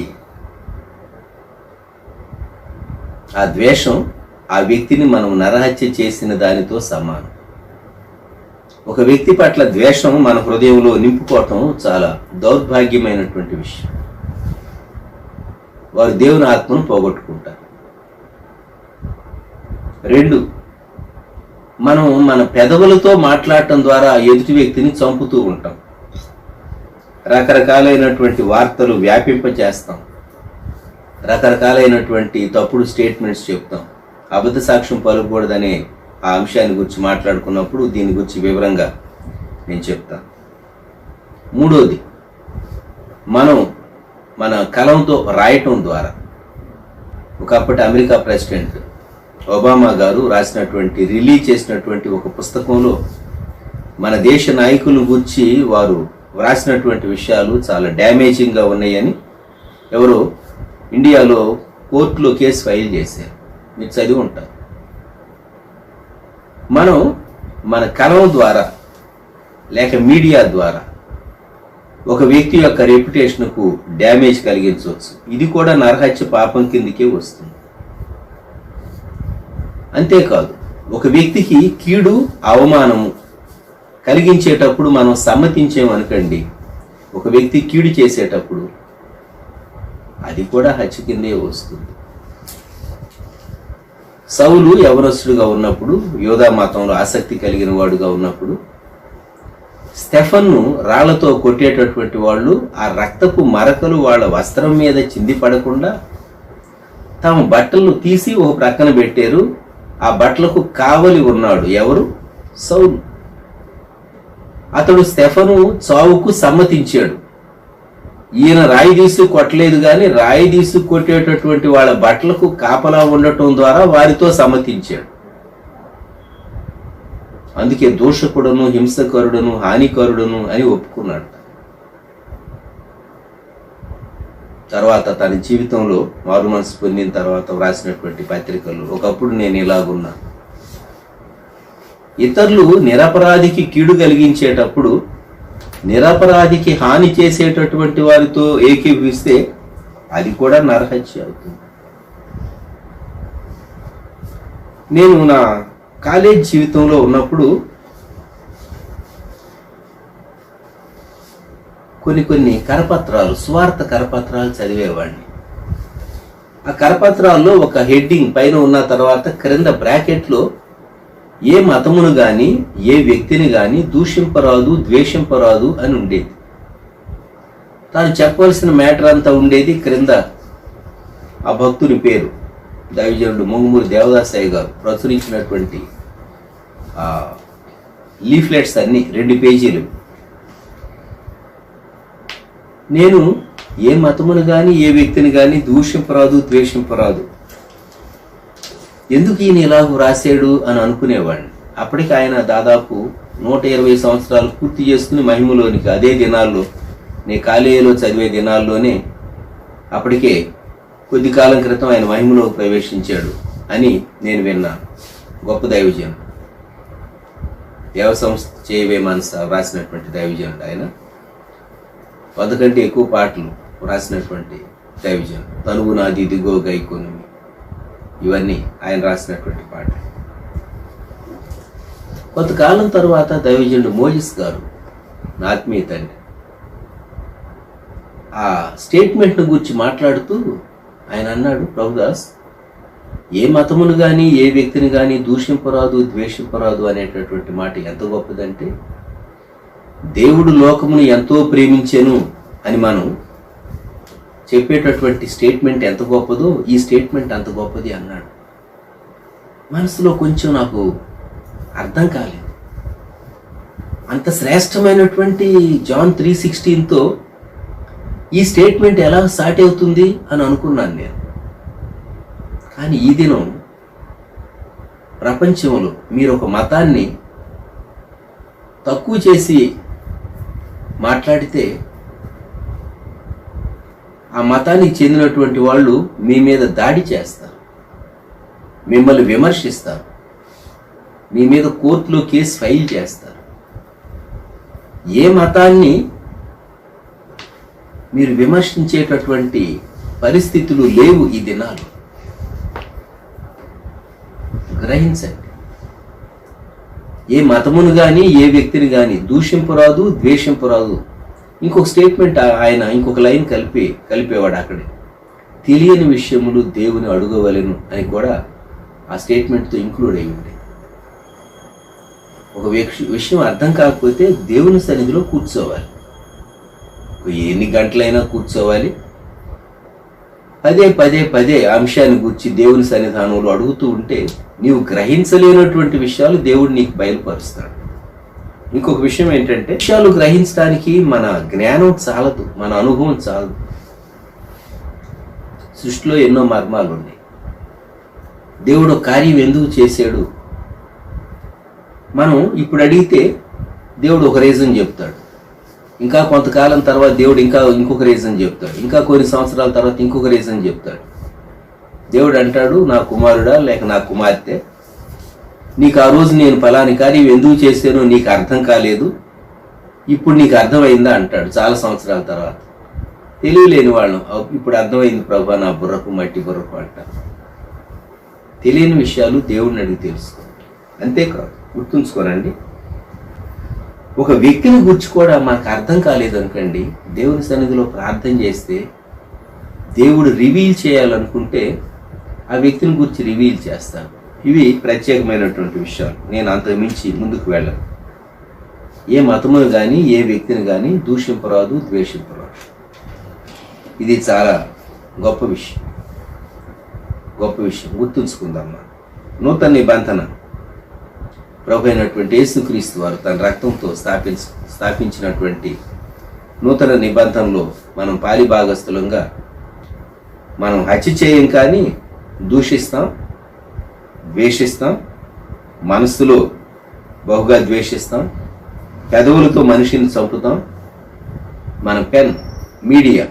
ఆ ద్వేషం ఆ వ్యక్తిని మనం నరహత్య చేసిన దానితో సమానం. ఒక వ్యక్తి పట్ల ద్వేషం మన హృదయంలో నింపుకోవటం చాలా దౌర్భాగ్యమైనటువంటి విషయం. వారు దేవుని ఆత్మను పోగొట్టుకుంటారు. 2, మనం మన పెదవులతో మాట్లాడటం ద్వారా ఎదుటి వ్యక్తిని చంపుతూ ఉంటాం. రకరకాలైనటువంటి వార్తలు వ్యాపింపచేస్తాం, రకరకాలైనటువంటి తప్పుడు స్టేట్మెంట్స్ చెప్తాం. అబద్ధ సాక్ష్యం పలుకూడదనే ఆ అంశాన్ని గురించి మాట్లాడుకున్నప్పుడు దీని గురించి వివరంగా నేను చెప్తాను. 3వది, మనం మన కలంతో రాయటం ద్వారా. ఒకప్పటి అమెరికా ప్రెసిడెంట్ ఒబామా గారు రిలీజ్ చేసినటువంటి ఒక పుస్తకంలో మన దేశ నాయకుల గురించి వారు వ్రాసినటువంటి విషయాలు చాలా డ్యామేజింగ్గా ఉన్నాయని ఎవరో ఇండియాలో కోర్టులో కేసు ఫైల్ చేశారు. మీరు చదివి ఉంటారు. మనం మన కలం ద్వారా లేక మీడియా ద్వారా ఒక వ్యక్తి యొక్క రెప్యుటేషన్కు డ్యామేజ్ కలిగించవచ్చు. ఇది కూడా నరహత్య పాపం కిందికే వస్తుంది. అంతేకాదు, ఒక వ్యక్తికి కీడు అవమానము కలిగించేటప్పుడు మనం సమ్మతించేమనుకండి, ఒక వ్యక్తి కీడు చేసేటప్పుడు అది కూడా హత్య కిందే వస్తుంది. సౌలు యవనస్తుడుగా ఉన్నప్పుడు, యోధా మతంలో ఆసక్తి కలిగిన వాడుగా ఉన్నప్పుడు స్టెఫన్ను రాళ్లతో కొట్టేటటువంటి వాళ్ళు ఆ రక్తపు మరకలు వాళ్ళ వస్త్రం మీద చింది పడకుండా తమ బట్టలను తీసి ఒక ప్రక్కన పెట్టారు. ఆ బట్టలకు కావలి ఉన్నాడు ఎవరు? సౌలు. అతడు స్టెఫను చావుకు సమ్మతించాడు. ఈయన రాయి తీసి కొట్టలేదు, కానీ రాయి తీసి కొట్టేటటువంటి వాళ్ళ బట్టలకు కాపలా ఉండటం ద్వారా వారితో సమ్మతించాడు. అందుకే దోషకుడను, హింసకరుడను, హానికరుడను అని ఒప్పుకున్నాడు. తర్వాత తన జీవితంలో మారు మనసు పొందిన తర్వాత వ్రాసినటువంటి పత్రికలు, ఒకప్పుడు నేను ఇలాగున్నా. ఇతరులు నిరపరాధికి కీడు కలిగించేటప్పుడు నిరపరాధికి హాని చేసేటటువంటి వారితో ఏకీభవిస్తే అది కూడా నరహత్య అవుతుంది. నేను నా కాలేజ్ జీవితంలో ఉన్నప్పుడు కొన్ని కరపత్రాలు, స్వార్థ కరపత్రాలు చదివేవాడిని. ఆ కరపత్రాల్లో ఒక హెడ్డింగ్ పైన ఉన్న తర్వాత క్రింద బ్రాకెట్లో ఏ మతమును కానీ ఏ వ్యక్తిని కానీ దూషింపరాదు, ద్వేషింపరాదు అని ఉండేది. తాను చెప్పవలసిన మ్యాటర్ అంతా ఉండేది క్రింద. ఆ భక్తుని పేరు దైవజనుడు మొంగుమూరి దేవదాసయ్య గారు ప్రచురించినటువంటి లీఫ్లెట్స్ అన్ని 2 పేజీలు. నేను ఏ మతమును కానీ ఏ వ్యక్తిని కానీ దూషింపరాదు, ద్వేషింపరాదు, ఎందుకు ఈయన ఇలాగూ రాశాడు అని అనుకునేవాడిని. అప్పటికి ఆయన దాదాపు 120 సంవత్సరాలు పూర్తి చేసుకుని మహిమలోనికి, అదే దినాల్లో నేను కాలేజీలో చదివే దినాల్లోనే అప్పటికే కొద్ది కాలం క్రితం ఆయన మహిమలో ప్రవేశించాడు. అని నేను విన్నాను. గొప్ప దైవజనుడు, దేవ సంస్థ చేయవే మనస రాసినటువంటి దైవజనుడు ఆయన. 100 కంటే ఎక్కువ పాటలు రాసినటువంటి దైవజనుడు. తనువు నాది దిగో గైకోను, ఇవన్నీ ఆయన రాసినటువంటి పాటలు. కొంతకాలం తర్వాత దైవజనుడు మోజిస్ గారు, నా ఆత్మీయ తండ్రి, ఆ స్టేట్మెంట్ను గురించి మాట్లాడుతూ ఆయన అన్నాడు, ప్రభుదాస్, ఏ మతమును కానీ ఏ వ్యక్తిని కానీ దూషింపరాదు, ద్వేషింపరాదు అనేటటువంటి మాట ఎంత గొప్పదంటే, దేవుడు లోకమును ఎంతో ప్రేమించెను అని మనం చెప్పేటటువంటి స్టేట్మెంట్ ఎంత గొప్పదో ఈ స్టేట్మెంట్ అంత గొప్పది అన్నాడు. మనసులో కొంచెం నాకు అర్థం కాలేదు. అంత శ్రేష్టమైనటువంటి జాన్ 3:16తో ఈ స్టేట్మెంట్ ఎలా సాటి అవుతుంది అని అనుకున్నాను నేను. కానీ ఈ దినం ప్రపంచంలో మీరు ఒక మతాన్ని తక్కువ చేసి మాట్లాడితే ఆ మతానికి చెందినటువంటి వాళ్ళు మీ మీద దాడి చేస్తారు, మిమ్మల్ని విమర్శిస్తారు, మీ మీద కోర్టులో కేసు ఫైల్ చేస్తారు. ఏ మతాన్ని మీరు విమర్శించేటటువంటి పరిస్థితులు లేవు ఈ దినాలు. గ్రహించండి. ఏ మతమును కానీ ఏ వ్యక్తిని కానీ దూషింపరాదు, ద్వేషింపరాదు. ఇంకొక స్టేట్మెంట్ ఆయన ఇంకొక లైన్ కలిపేవాడు అక్కడే, తెలియని విషయములు దేవుని అడుగవలెను అని కూడా ఆ స్టేట్మెంట్తో ఇంక్లూడ్ అయి ఉంది. ఒక విషయం అర్థం కాకపోతే దేవుని సన్నిధిలో కూర్చోవాలి. ఎన్ని గంటలైనా కూర్చోవాలి. పదే అంశాన్ని గురించి దేవుని సన్నిధానంలో అడుగుతూ ఉంటే నీవు గ్రహించలేనటువంటి విషయాలు దేవుడు నీకు బయలుపరుస్తాడు. ఇంకొక విషయం ఏంటంటే, విషయాలు గ్రహించడానికి మన జ్ఞానం చాలదు, మన అనుభవం చాలదు. సృష్టిలో ఎన్నో మర్మాలు ఉన్నాయి. దేవుడు కార్యం ఎందుకు చేశాడు మనం ఇప్పుడు అడిగితే దేవుడు ఒక రీజన్ చెప్తాడు. ఇంకా కొంతకాలం తర్వాత దేవుడు ఇంకొక రీజన్ చెప్తాడు. ఇంకా కొన్ని సంవత్సరాల తర్వాత ఇంకొక రీజన్ చెప్తాడు. దేవుడు అంటాడు, నా కుమారుడా లేక నా కుమార్తె, నీకు ఆ రోజు నేను ఫలాని కార్యం ఎందుకు చేశానో నీకు అర్థం కాలేదు, ఇప్పుడు నీకు అర్థమైందా అంటాడు చాలా సంవత్సరాల తర్వాత. తెలియలేని వాళ్ళం ఇప్పుడు అర్థమైంది ప్రభా, నా బుర్రకు మట్టి బుర్రకు అంటారు. తెలియని విషయాలు దేవుడిని అడిగి తెలుసుకో. అంతేకాదు, గుర్తుంచుకోనండి, ఒక వ్యక్తిని గురించి కూడా మనకు అర్థం కాలేదు అనుకోండి, దేవుని సన్నిధిలో ప్రార్థన చేస్తే దేవుడు రివీల్ చేయాలనుకుంటే ఆ వ్యక్తిని గురించి రివీల్ చేస్తాను. ఇవి ప్రత్యేకమైనటువంటి విషయాలు. నేను అంతకు మించి ముందుకు వెళ్ళను. ఏ మతమును కానీ ఏ వ్యక్తిని కానీ దూషింపరాదు, ద్వేషింపరాదు. ఇది చాలా గొప్ప విషయం. గుర్తుంచుకుందామా. నూతన నిబంధన ప్రభు అయినటువంటి యేసుక్రీస్తు వారు తన రక్తంతో స్థాపించినటువంటి నూతన నిబంధనలో మనం పాలిభాగస్థులంగా మనం హత్య చేయం, కానీ దూషిస్తాం, ద్వేషిస్తాం, మనస్సులో బహుగా ద్వేషిస్తాం, పెదవులతో మనిషిని చంపుతాం. మన పెన్, మీడియా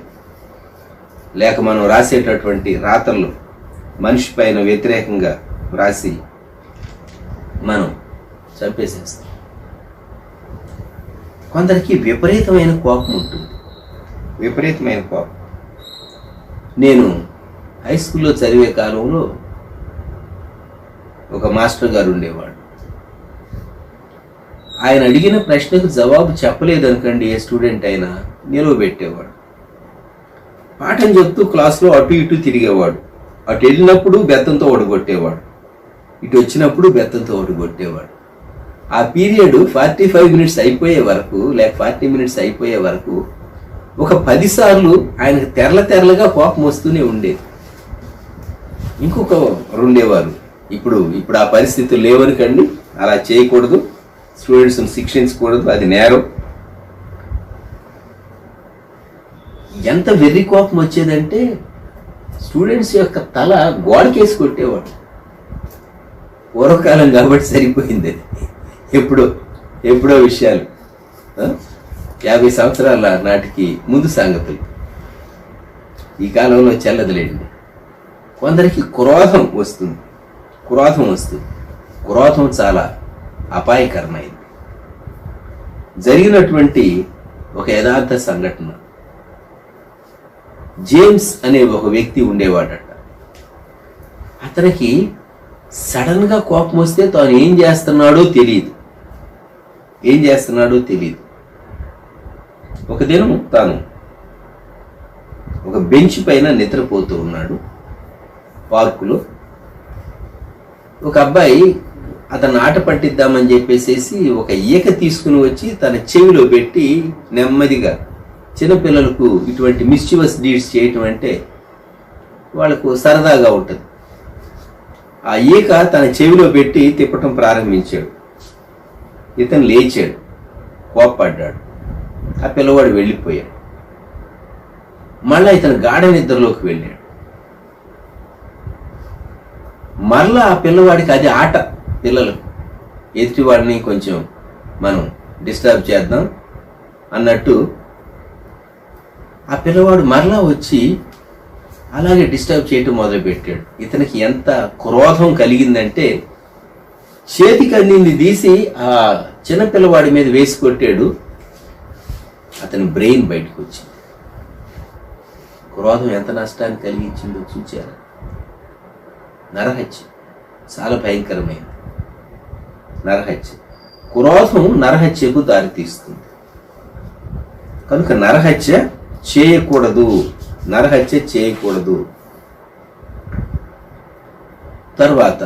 లేక మనం రాసేటటువంటి రాతల్లో మనిషి పైన వ్యతిరేకంగా రాసి మనం చంపేసేస్తాం. కొందరికి విపరీతమైన కోపం ఉంటుంది, విపరీతమైన కోపం. నేను హై స్కూల్లో చదివే కాలంలో ఒక మాస్టర్ గారు ఉండేవాడు. ఆయన అడిగిన ప్రశ్నకు జవాబు చెప్పలేదనుకోండి, ఏ స్టూడెంట్ అయినా నిలవబెట్టేవాడు. పాఠం చెప్తూ క్లాస్లో అటు ఇటు తిరిగేవాడు. అటు వెళ్ళినప్పుడు బెత్తంతో ఒడగొట్టేవాడు, ఇటు వచ్చినప్పుడు బెత్తంతో ఒడగొట్టేవాడు. ఆ పీరియడ్ 45 మినిట్స్ అయిపోయే వరకు లేక 40 మినిట్స్ అయిపోయే వరకు ఒక 10 సార్లు ఆయనకు తెరలగా కోపం వస్తూనే ఉండేది. ఇంకొకరు ఉండేవారు, ఇప్పుడు ఆ పరిస్థితులు లేవనుకండి, అలా చేయకూడదు, స్టూడెంట్స్ని శిక్షించకూడదు, అది నేరం. ఎంత వెర్రి కోపం వచ్చేదంటే స్టూడెంట్స్ యొక్క తల గోడకేసి కొట్టేవాడు. పూర్వకాలం కాబట్టి సరిపోయింది. ఎప్పుడో విషయాలు, 50 సంవత్సరాల నాటికి ముందు సంగతులు. ఈ కాలంలో చెల్లదులేండి. కొందరికి క్రోధం వస్తుంది, క్రోధం వస్తుంది. క్రోధం చాలా అపాయకరమైంది. జరిగినటువంటి ఒక యథార్థ సంఘటన, జేమ్స్ అనే ఒక వ్యక్తి ఉండేవాడట. అతనికి సడన్గా కోపం వస్తే తాను ఏం చేస్తున్నాడో తెలియదు. ఒక దినం తాను ఒక బెంచ్ పైన నిద్రపోతూ ఉన్నాడు పార్కులో. ఒక అబ్బాయి అతను ఆట పట్టిద్దామని చెప్పేసి ఒక ఈక తీసుకుని వచ్చి తన చెవిలో పెట్టి నెమ్మదిగా, చిన్నపిల్లలకు ఇటువంటి మిస్చివస్ డీడ్స్ చేయటం అంటే వాళ్ళకు సరదాగా ఉంటుంది, ఆ ఈక తన చెవిలో పెట్టి తిప్పటం ప్రారంభించాడు. ఇతను లేచాడు, కోప్పడ్డాడు. ఆ పిల్లవాడు వెళ్ళిపోయాడు. మళ్ళా ఇతను గాఢ నిద్రలోకి వెళ్ళాడు. మరలా ఆ పిల్లవాడికి అది ఆట. పిల్లలు ఎదుటివాడిని కొంచెం మనం డిస్టర్బ్ చేద్దాం అన్నట్టు ఆ పిల్లవాడు మరలా వచ్చి అలాగే డిస్టర్బ్ చేయటం మొదలుపెట్టాడు. ఇతనికి ఎంత క్రోధం కలిగిందంటే చేతికి అందింది తీసి ఆ చిన్నపిల్లవాడి మీద వేసి కొట్టాడు. అతని బ్రెయిన్ బయటకు వచ్చింది. క్రోధం ఎంత నష్టాన్ని కలిగించిందో చూచారు. నరహత్య చాలా భయంకరమైంది. నరహత్య, క్రోధం నరహత్యకు దారితీస్తుంది. కనుక నరహత్య చేయకూడదు. తర్వాత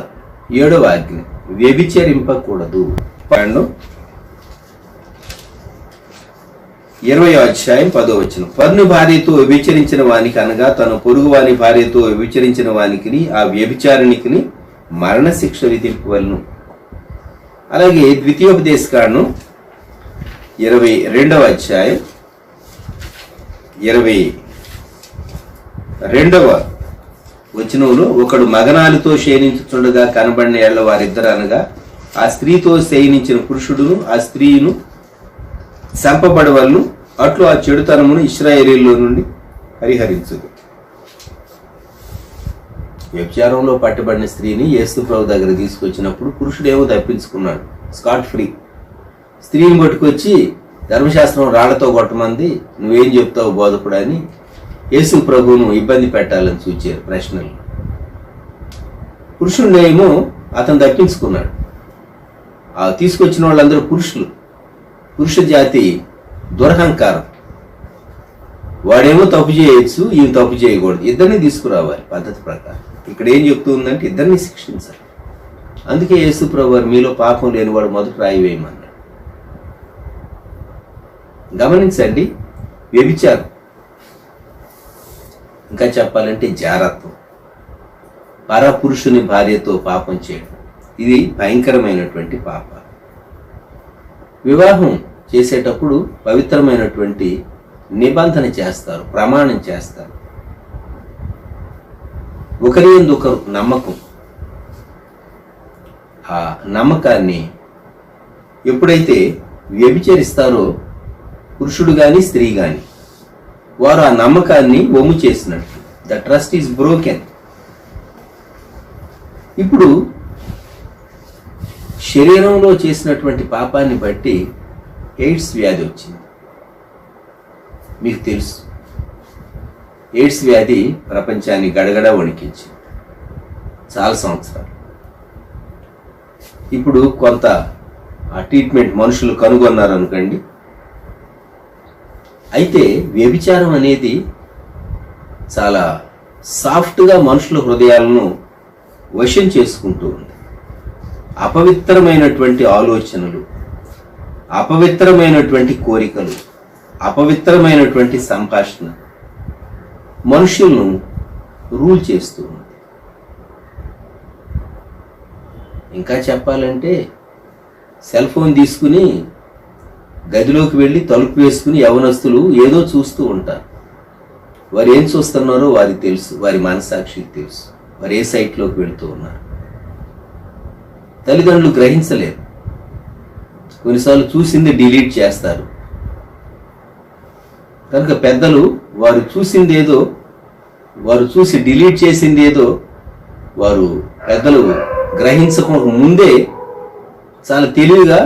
7వ ఆజ్ఞ, వ్యభిచరింపకూడదు. 20వ అధ్యాయం 10వ వచనం, పన్ను భార్యతో వ్యభిచరించిన వానికి అనగా తన పొరుగు వాని భార్యతో వ్యభిచరించిన వానికి ఆ వ్యభిచారిణికి మరణశిక్ష విధింపవలను. అలాగే ద్వితీయోపదేశకాండం 22వ అధ్యాయం 22వ వచనంలో, ఒకడు మగనాలితో శయనించుచుండగా కనబడిన ఏళ్ల వారిద్దరు అనగా ఆ స్త్రీతో శయనించిన పురుషుడును ఆ స్త్రీను చంపబడవలను, అట్లు ఆ చెడుతనమును ఇశ్రాయేలీలో నుండి పరిహరించుదు. వ్యభిచారంలో పట్టబడిన స్త్రీని యేసు ప్రభు దగ్గర తీసుకొచ్చినప్పుడు పురుషుడేమో తప్పించుకున్నాడు, స్కాట్ ఫ్రీ. స్త్రీని పట్టుకొచ్చి ధర్మశాస్త్రం రాళ్లతో కొట్టమంది, నువ్వేం చెప్తావు బోధకుడు అని యేసు ప్రభువును ఇబ్బంది పెట్టాలని చూచారు ప్రశ్నలు. పురుషుడినేమో అతను తప్పించుకున్నాడు. ఆ తీసుకొచ్చిన వాళ్ళందరూ పురుషులు. పురుష జాతి దురహంకారం. వాడేమో తప్పు చేయొచ్చు, ఈయన తప్పు చేయకూడదు. ఇద్దరిని తీసుకురావాలి పద్ధతి ప్రకారం. ఇక్కడ ఏం చెప్తూ ఉందంటే ఇద్దరిని శిక్షించాలి. అందుకే యేసు ప్రభు మీలో పాపం లేనివాడు మొదట రాయి వేయమన్నాడు. గమనించండి, వ్యభిచారం, ఇంకా చెప్పాలంటే జారత్వం, పరపురుషుని భార్యతో పాపం చేయడం, ఇది భయంకరమైనటువంటి పాప. వివాహం చేసేటప్పుడు పవిత్రమైనటువంటి నిబంధన చేస్తారు, ప్రమాణం చేస్తారు. ఒకరి యందు ఒకరు నమ్మకం. ఆ నమ్మకాన్ని ఎప్పుడైతే వ్యభిచరిస్తారో పురుషుడు కానీ స్త్రీ కానీ, వారు ఆ నమ్మకాన్ని వమ్ము చేసినట్టు. The trust is broken. ఇప్పుడు శరీరంలో చేసినటువంటి పాపాన్ని బట్టి ఎయిడ్స్ వ్యాధి వచ్చింది. మీకు తెలుసు, ఎయిడ్స్ వ్యాధి ప్రపంచాన్ని గడగడ వణికించింది చాలా సంవత్సరాలు. ఇప్పుడు కొంత ఆ ట్రీట్మెంట్ మనుషులు కనుగొన్నారు అనుకోండి. అయితే వ్యభిచారం అనేది చాలా సాఫ్ట్గా మనుషుల హృదయాలను వశం చేసుకుంటూ ఉంది. అపవిత్రమైనటువంటి ఆలోచనలు, అపవిత్రమైనటువంటి కోరికలు, అపవిత్రమైనటువంటి సంభాషణ మనుషులను రూల్ చేస్తూ ఉంది. ఇంకా చెప్పాలంటే సెల్ ఫోన్ తీసుకుని గదిలోకి వెళ్ళి తలుపు వేసుకుని యవనస్తులు ఏదో చూస్తూ ఉంటారు. వారు ఏం చూస్తున్నారో వారికి తెలుసు, వారి మనసాక్షికి తెలుసు, వారు ఏ సైట్లోకి వెళుతూ ఉన్నారు. తల్లిదండ్రులు గ్రహించలేరు. కొన్నిసార్లు చూసింది డిలీట్ చేస్తారు. కనుక పెద్దలు వారు చూసింది ఏదో, వారు చూసి డిలీట్ చేసింది ఏదో వారు పెద్దలు గ్రహించక ముందే చాలా తెలివిగా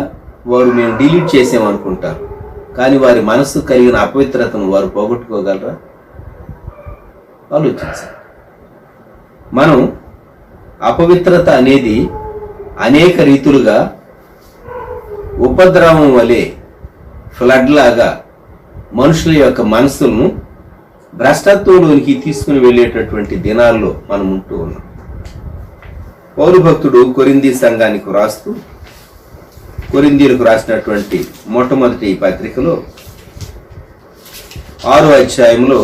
వారు మేము డిలీట్ చేసామనుకుంటారు. కానీ వారి మనసు కలిగిన అపవిత్రతను వారు పోగొట్టుకోగలరా? ఆలోచించాలి. మనం అపవిత్రత అనేది అనేక రీతులుగా ఉపద్రవం వలె ఫ్లడ్ లాగా మనుషుల యొక్క మనసులను భ్రష్టత్వంలోనికి తీసుకుని వెళ్ళేటటువంటి దినాల్లో మనం ఉంటూ ఉన్నాం. పౌలు భక్తుడు కొరింథీ సంఘానికి రాస్తూ కొరింథీలకు రాసినటువంటి మొట్టమొదటి పత్రికలో 6వ అధ్యాయంలో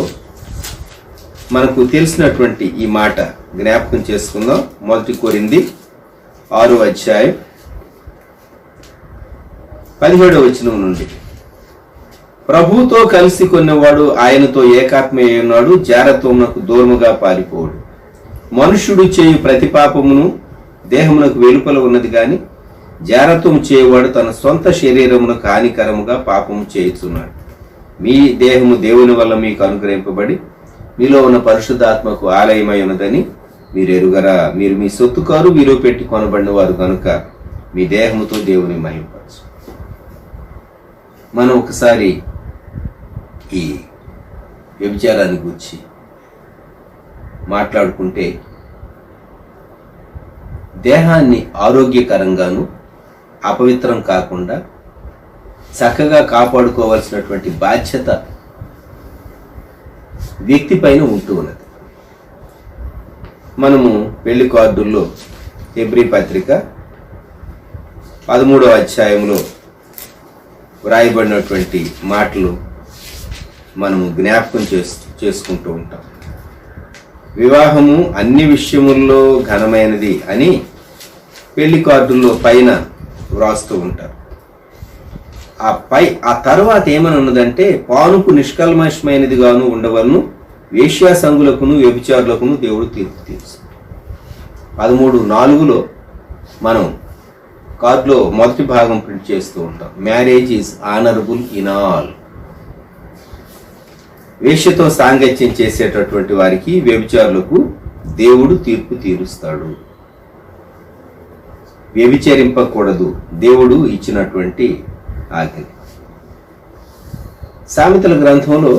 మనకు తెలిసినటువంటి ఈ మాట జ్ఞాపకం చేసుకుందాం. 1 కొరింథీ 6వ అధ్యాయం 17వ వచనం నుండి, ప్రభువుతో కలిసి కొన్నవాడు ఆయనతో ఏకాత్మయ్య ఉన్నాడు, జారత్వమునకు దూరముగా పారిపోడు. మనుష్యుడు చేయు ప్రతి పాపమును దేహమునకు వెలుపల ఉన్నది గాని జారత్వము చేయవాడు తన సొంత శరీరమునకు హానికరముగా పాపము చేయుచున్నాడు. మీ దేహము దేవుని వల్ల మీకు అనుగ్రహింపబడి మీలో ఉన్న పరిశుద్ధాత్మకు ఆలయమై ఉన్నదని మీరు ఎరుగరా? మీరు మీ సొత్తు కారు, మీరు పెట్టి కొనబడిన వారు కనుక మీ దేహముతో దేవుని మహింపరచు. మనం ఒకసారి ఈ వ్యభిచారాన్ని గురించి మాట్లాడుకుంటే, దేహాన్ని ఆరోగ్యకరంగాను అపవిత్రం కాకుండా చక్కగా కాపాడుకోవాల్సినటువంటి బాధ్యత వ్యక్తి పైన ఉంటూ ఉన్నది. మనము పెళ్లి కార్డుల్లో హెబ్రీ పత్రిక 13వ అధ్యాయంలో వ్రాయబడినటువంటి మాటలు మనము జ్ఞాపకం చేసుకుంటూ ఉంటాం. వివాహము అన్ని విషయముల్లో ఘనమైనది అని పెళ్లి కార్డుల్లో పైన వ్రాస్తూ ఉంటారు. ఆ తర్వాత ఏమని ఉన్నదంటే, పానుపు నిష్కల్మషమైనది గాను ఉండవలను, వేశ్యా సంగులకును వ్యభిచారులకును దేవుడు తీర్పు తీర్చు. 13:4లో మనం కార్డులో మొదటి భాగం ప్రింట్ చేస్తూ ఉంటాం. Marriage is honourable in all. వేశ్యతో సాంగత్యం చేసేటటువంటి వారికి, వ్యభిచారులకు దేవుడు తీర్పు తీరుస్తాడు. వ్యభిచరింపకూడదు, దేవుడు ఇచ్చినటువంటి ఆజ్ఞ. సామెతల గ్రంథంలో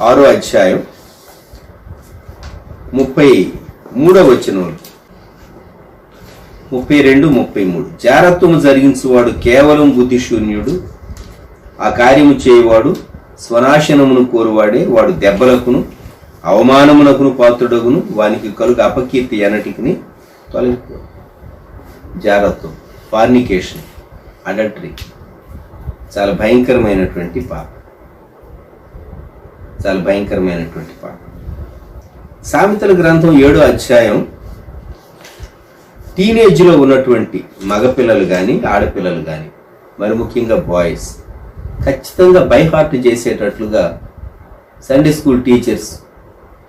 6వ అధ్యాయం 33వ వచనం 32-33, జారత్వము జరిగించువాడు కేవలం బుద్ధిశూన్యుడు, ఆ కార్యము చేయవాడు స్వనాశనమును కోరువాడే, వాడు దెబ్బలకును అవమానమునకును పాత్రుడగును, వానికి కలుగు అపకీర్తి ఎన్నటికి తొలగిపో. జారత్వం, ఫార్నికేషన్, అడల్టరీ చాలా భయంకరమైనటువంటి పాపం. చాలా భయంకరమైనటువంటి పాపం. సామెతల గ్రంథం 7వ అధ్యాయం టీనేజ్లో ఉన్నటువంటి మగపిల్లలు కానీ ఆడపిల్లలు కానీ, మరి ముఖ్యంగా బాయ్స్ ఖచ్చితంగా బైహార్ట్ చేసేటట్లుగా సండే స్కూల్ టీచర్స్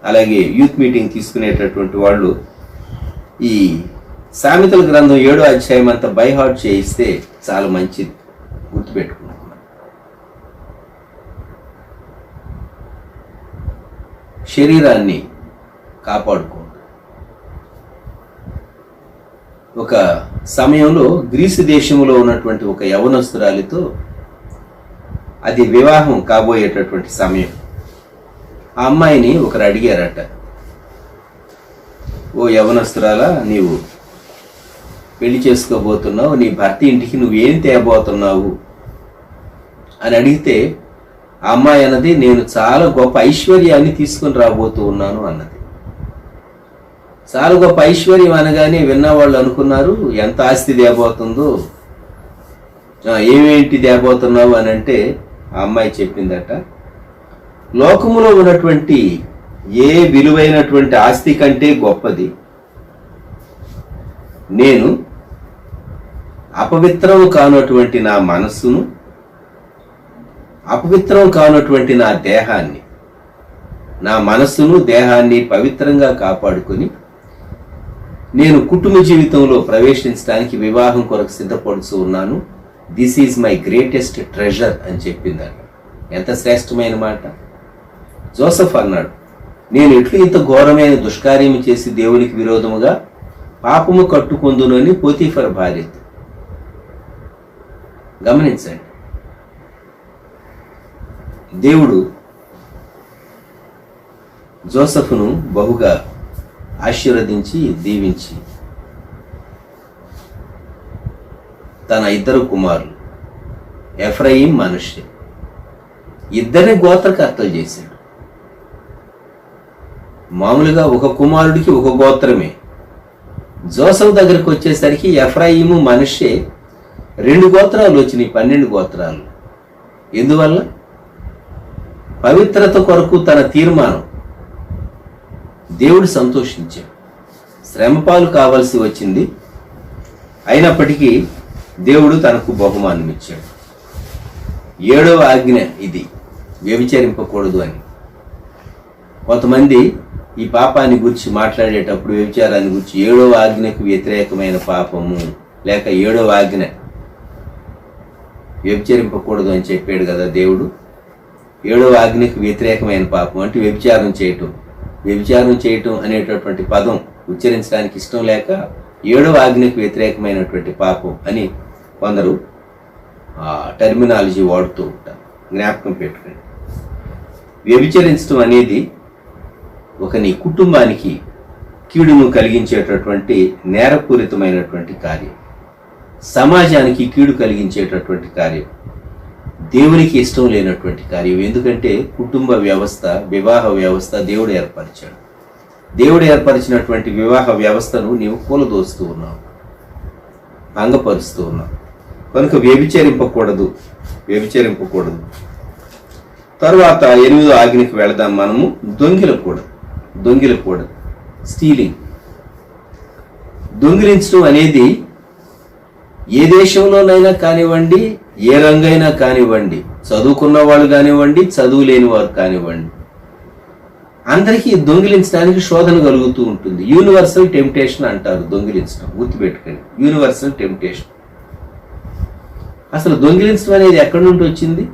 అలాగే యూత్ మీటింగ్ తీసుకునేటటువంటి వాళ్ళు ఈ సామెతల గ్రంథం 7వ అధ్యాయం అంతా బైహార్ట్ చేయిస్తే చాలా మంచిది. గుర్తుపెట్టుకున్నాం. శరీరాన్ని కాపాడుకోండి. ఒక సమయంలో గ్రీసు దేశంలో ఉన్నటువంటి ఒక యవనస్తురాలితో, అది వివాహం కాబోయేటటువంటి సమయం, ఆ అమ్మాయిని ఒకరు అడిగారట, ఓ యవనస్తురాలా, నీవు పెళ్లి చేసుకోబోతున్నావు, నీ భర్త ఇంటికి నువ్వేం తేబోతున్నావు అని అడిగితే, ఆ అమ్మాయి అన్నది, నేను చాలా గొప్ప ఐశ్వర్యాన్ని తీసుకుని రాబోతూ ఉన్నాను అన్నది. చాలా గొప్ప ఐశ్వర్యం అనగానే విన్నవాళ్ళు అనుకున్నారు, ఎంత ఆస్తి తేబోతుందో, ఏమేంటి తేబోతున్నావు అని అంటే, ఆ అమ్మాయి చెప్పిందట, లోకములో ఉన్నటువంటి ఏ విలువైనటువంటి ఆస్తి కంటే గొప్పది నేను అపవిత్రం కానటువంటి నా మనస్సును, అపవిత్రం కానటువంటి నా దేహాన్ని, నా మనస్సును దేహాన్ని పవిత్రంగా కాపాడుకొని నేను కుటుంబ జీవితంలో ప్రవేశించడానికి వివాహం కొరకు సిద్ధపడుతూ ఉన్నాను. This is my greatest treasure అని చెప్పిందట. ఎంత శ్రేష్టమైన మాట. జోసెఫ్ అన్నాడు, నేను ఎట్లు ఇంత ఘోరమైన దుష్కార్యం చేసి దేవునికి విరోధముగా పాపము కట్టుకొందునని పోతీఫర్ భార్యతో. గమనించండి, దేవుడు జోసెఫ్ను బహుగా ఆశీర్వదించి దీవించి తన ఇద్దరు కుమారులు ఎఫ్రాయిం, మనష్షే ఇద్దరిని గోత్రకర్తలు చేశాడు. మామూలుగా ఒక కుమారుడికి ఒక గోత్రమే. జోసెఫ్ దగ్గరికి వచ్చేసరికి ఎఫ్రాయిము, మనష్షే 2 గోత్రాలు వచ్చినాయి, 12 గోత్రాలు. ఎందువల్ల? పవిత్రత కొరకు తన తీర్మానం. దేవుడు సంతోషించాడు. శ్రమపాలు కావాల్సి వచ్చింది, అయినప్పటికీ దేవుడు తనకు బహుమానం ఇచ్చాడు. 7వ ఆజ్ఞ ఇది, వ్యభిచరింపకూడదు అని. కొంతమంది ఈ పాపాన్ని గురించి మాట్లాడేటప్పుడు వ్యభిచారాన్ని గురించి 7వ ఆజ్ఞకు వ్యతిరేకమైన పాపము, లేక 7వ ఆజ్ఞ వ్యభిచరింపకూడదు అని చెప్పాడు కదా దేవుడు. 7వ ఆజ్ఞకు వ్యతిరేకమైన పాపం అంటే వ్యభిచారం చేయటం. వ్యభిచారం చేయటం అనేటటువంటి పదం ఉచ్చరించడానికి ఇష్టం లేక 7వ ఆజ్ఞకు వ్యతిరేకమైనటువంటి పాపం అని కొందరు టెర్మినాలజీ వాడుతూ ఉంటారు. జ్ఞాపకం పెట్టుకోండి. వ్యభిచరించడం అనేది నీ కుటుంబానికి కీడును కలిగించేటటువంటి నేరపూరితమైనటువంటి కార్యం, సమాజానికి కీడు కలిగించేటటువంటి కార్యం, దేవునికి ఇష్టం లేనటువంటి కార్యం. ఎందుకంటే కుటుంబ వ్యవస్థ, వివాహ వ్యవస్థ దేవుడు ఏర్పరిచాడు. దేవుడు ఏర్పరిచినటువంటి వివాహ వ్యవస్థను నీవు కూలదోస్తూ ఉన్నావు, భంగపరుస్తూ ఉన్నావు. కనుక వ్యభిచరింపకూడదు. తరువాత 8వ ఆజ్ఞకి వెళదాం మనము. దొంగిలకూడదు, స్టీలింగ్. దొంగిలించడం అనేది ఏ దేశంలోనైనా కానివ్వండి, ఏ రంగైనా కానివ్వండి, చదువుకున్న వాళ్ళు కానివ్వండి, చదువు లేని వారు కానివ్వండి, అందరికీ దొంగిలించడానికి శోధన కలుగుతూ ఉంటుంది. యూనివర్సల్ టెంప్టేషన్ అంటారు దొంగిలించడం. గుర్తుపెట్టుకోండి, యూనివర్సల్ టెంప్టేషన్. అసలు దొంగిలించడం అనేది ఎక్కడి నుండి వచ్చింది?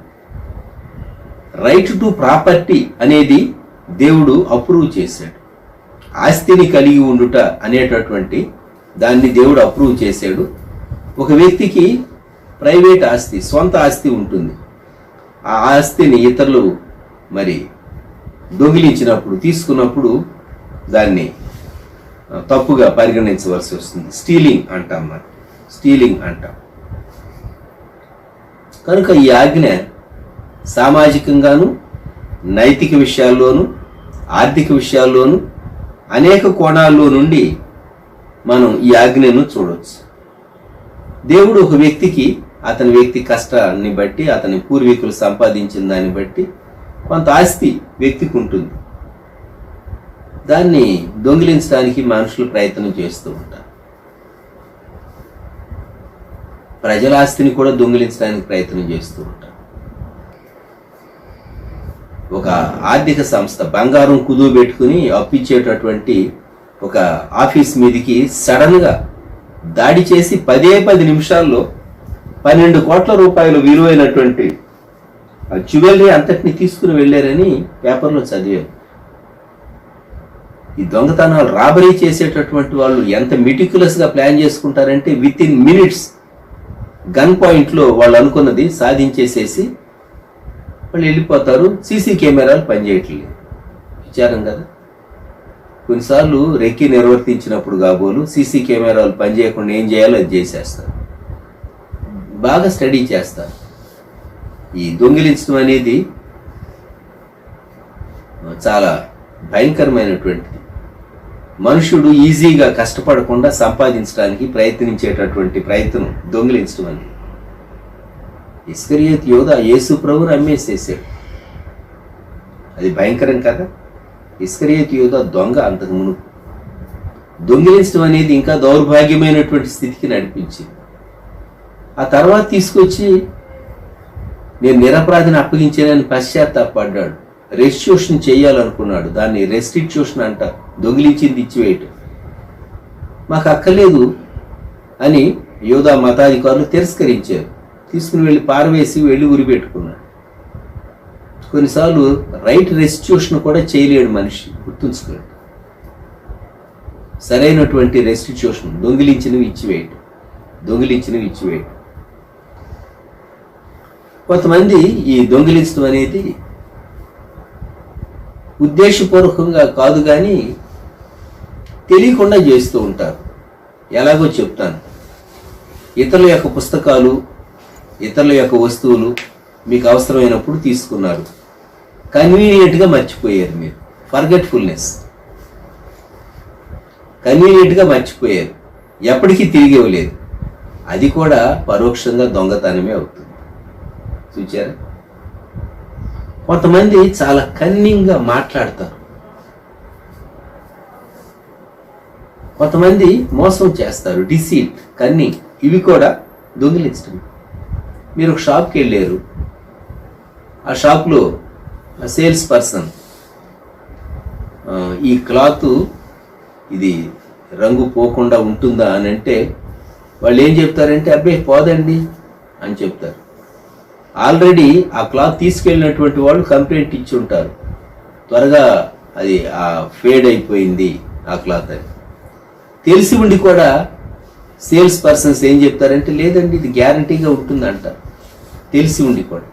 రైట్ టు ప్రాపర్టీ అనేది దేవుడు అప్రూవ్ చేశాడు. ఆస్తిని కలిగి ఉండుట అనేటటువంటి దాన్ని దేవుడు అప్రూవ్ చేశాడు. ఒక వ్యక్తికి ప్రైవేట్ ఆస్తి, సొంత ఆస్తి ఉంటుంది. ఆ ఆస్తిని ఇతరులు దొంగిలించినప్పుడు, తీసుకున్నప్పుడు దాన్ని తప్పుగా పరిగణించవలసి వస్తుంది. స్టీలింగ్ అంటాం. కనుక ఈ ఆజ్ఞ సామాజికంగాను, నైతిక విషయాల్లోనూ, ఆర్థిక విషయాల్లోనూ అనేక కోణాల్లో నుండి మనం ఈ ఆజ్ఞను చూడవచ్చు. దేవుడు ఒక వ్యక్తికి అతని వ్యక్తి కష్టాన్ని బట్టి, అతని పూర్వీకులు సంపాదించిన దాన్ని బట్టి కొంత ఆస్తి వ్యక్తికి ఉంటుంది. దాన్ని దొంగిలించడానికి మనుషులు ప్రయత్నం చేస్తూ ఉంటారు. ప్రజల ఆస్తిని కూడా దొంగిలించడానికి ప్రయత్నం చేస్తూ ఉంటారు. ఒక ఆర్థిక సంస్థ బంగారం కుదువ పెట్టుకుని అప్పిచ్చేటటువంటి ఒక ఆఫీస్ మీదికి సడన్ గా దాడి చేసి 10 నిమిషాల్లో 12 కోట్ల రూపాయలు విలువైనటువంటి జ్యువెలరీ అంతటిని తీసుకుని వెళ్ళారని పేపర్లో చదివాను. ఈ దొంగతనాలు, రాబరీ చేసేటటువంటి వాళ్ళు ఎంత మెటిక్యులస్ గా ప్లాన్ చేసుకుంటారంటే within minutes gun point లో వాళ్ళు అనుకున్నది సాధించేసేసి వాళ్ళు వెళ్ళిపోతారు. సీసీ కెమెరాలు పనిచేయట్లేదు. విచారం కదా. కొన్నిసార్లు రెక్కి నిర్వర్తించినప్పుడు కాబోలు సీసీ కెమెరాలు పనిచేయకుండా ఏం చేయాలో అది చేసేస్తారు. బాగా స్టడీ చేస్తారు. ఈ దొంగిలించడం అనేది చాలా భయంకరమైనటువంటిది. మనుషుడు ఈజీగా కష్టపడకుండా సంపాదించడానికి ప్రయత్నించేటటువంటి ప్రయత్నం దొంగిలించడం అనేది. ఇస్కరియోతు యోధ యేసు ప్రభువును అమ్మేసేసాడు. అది భయంకరం కదా. ఇస్కరియోతు యోధ దొంగ. అంతకు మునుపు దొంగిలించడం అనేది ఇంకా దౌర్భాగ్యమైనటువంటి స్థితికి నడిపించింది. ఆ తర్వాత తీసుకొచ్చి నేను నిరపరాధిని అప్పగించానని పశ్చాత్తాపడ్డాడు. రెస్టిట్యూషన్ చేయాలనుకున్నాడు. దాన్ని రెస్టిట్యూషన్ అంటారు, దొంగిలించింది ఇచ్చివేయటం. మాకు అక్కర్లేదు అని యోధా మతాధికారులు తిరస్కరించారు. తీసుకుని వెళ్ళి పారవేసి వెళ్ళి ఉరిపెట్టుకున్నాడు. కొన్నిసార్లు రైట్ రెస్టిట్యూషన్ కూడా చేయలేడు మనిషి. గుర్తుంచుకోండి. సరైనటువంటి రెస్టిట్యూషన్, దొంగిలించినవి ఇచ్చివేయటం. కొంతమంది ఈ దొంగిలించడం అనేది ఉద్దేశపూర్వకంగా కాదు కానీ తెలియకుండా చేస్తూ ఉంటారు. ఎలాగో చెప్తాను. ఇతరుల యొక్క పుస్తకాలు, ఇతరుల యొక్క వస్తువులు మీకు అవసరమైనప్పుడు తీసుకున్నారు, కన్వీనియంట్గా మర్చిపోయారు. మీరు కన్వీనియంట్గా మర్చిపోయారు, ఎప్పటికీ తిరిగి ఇవ్వలేదు. అది కూడా పరోక్షంగా దొంగతనమే అవుతుంది. చూచారా? కొంతమంది చాలా కన్నింగ్గా మాట్లాడతారు, కొంతమంది మోసం చేస్తారు, డిసీట్, కన్నింగ్. ఇవి కూడా దొంగిలించడం. మీరు ఒక షాప్కి వెళ్ళారు, ఆ షాప్లో సేల్స్ పర్సన్ ఈ క్లాత్ ఇది రంగు పోకుండా ఉంటుందా అని అంటే వాళ్ళు ఏం చెప్తారంటే అబ్బే పోదండి అని చెప్తారు. ఆల్రెడీ ఆ క్లాత్ తీసుకెళ్ళినటువంటి వాళ్ళు కంప్లైంట్ ఇచ్చి ఉంటారు, త్వరగా అది ఫేడ్ అయిపోయింది ఆ క్లాత్ అని. తెలిసి ఉండి కూడా సేల్స్ పర్సన్స్ ఏం చెప్తారంటే లేదండి ఇది గ్యారంటీగా ఉంటుందంట. తెలిసి ఉండి కూడా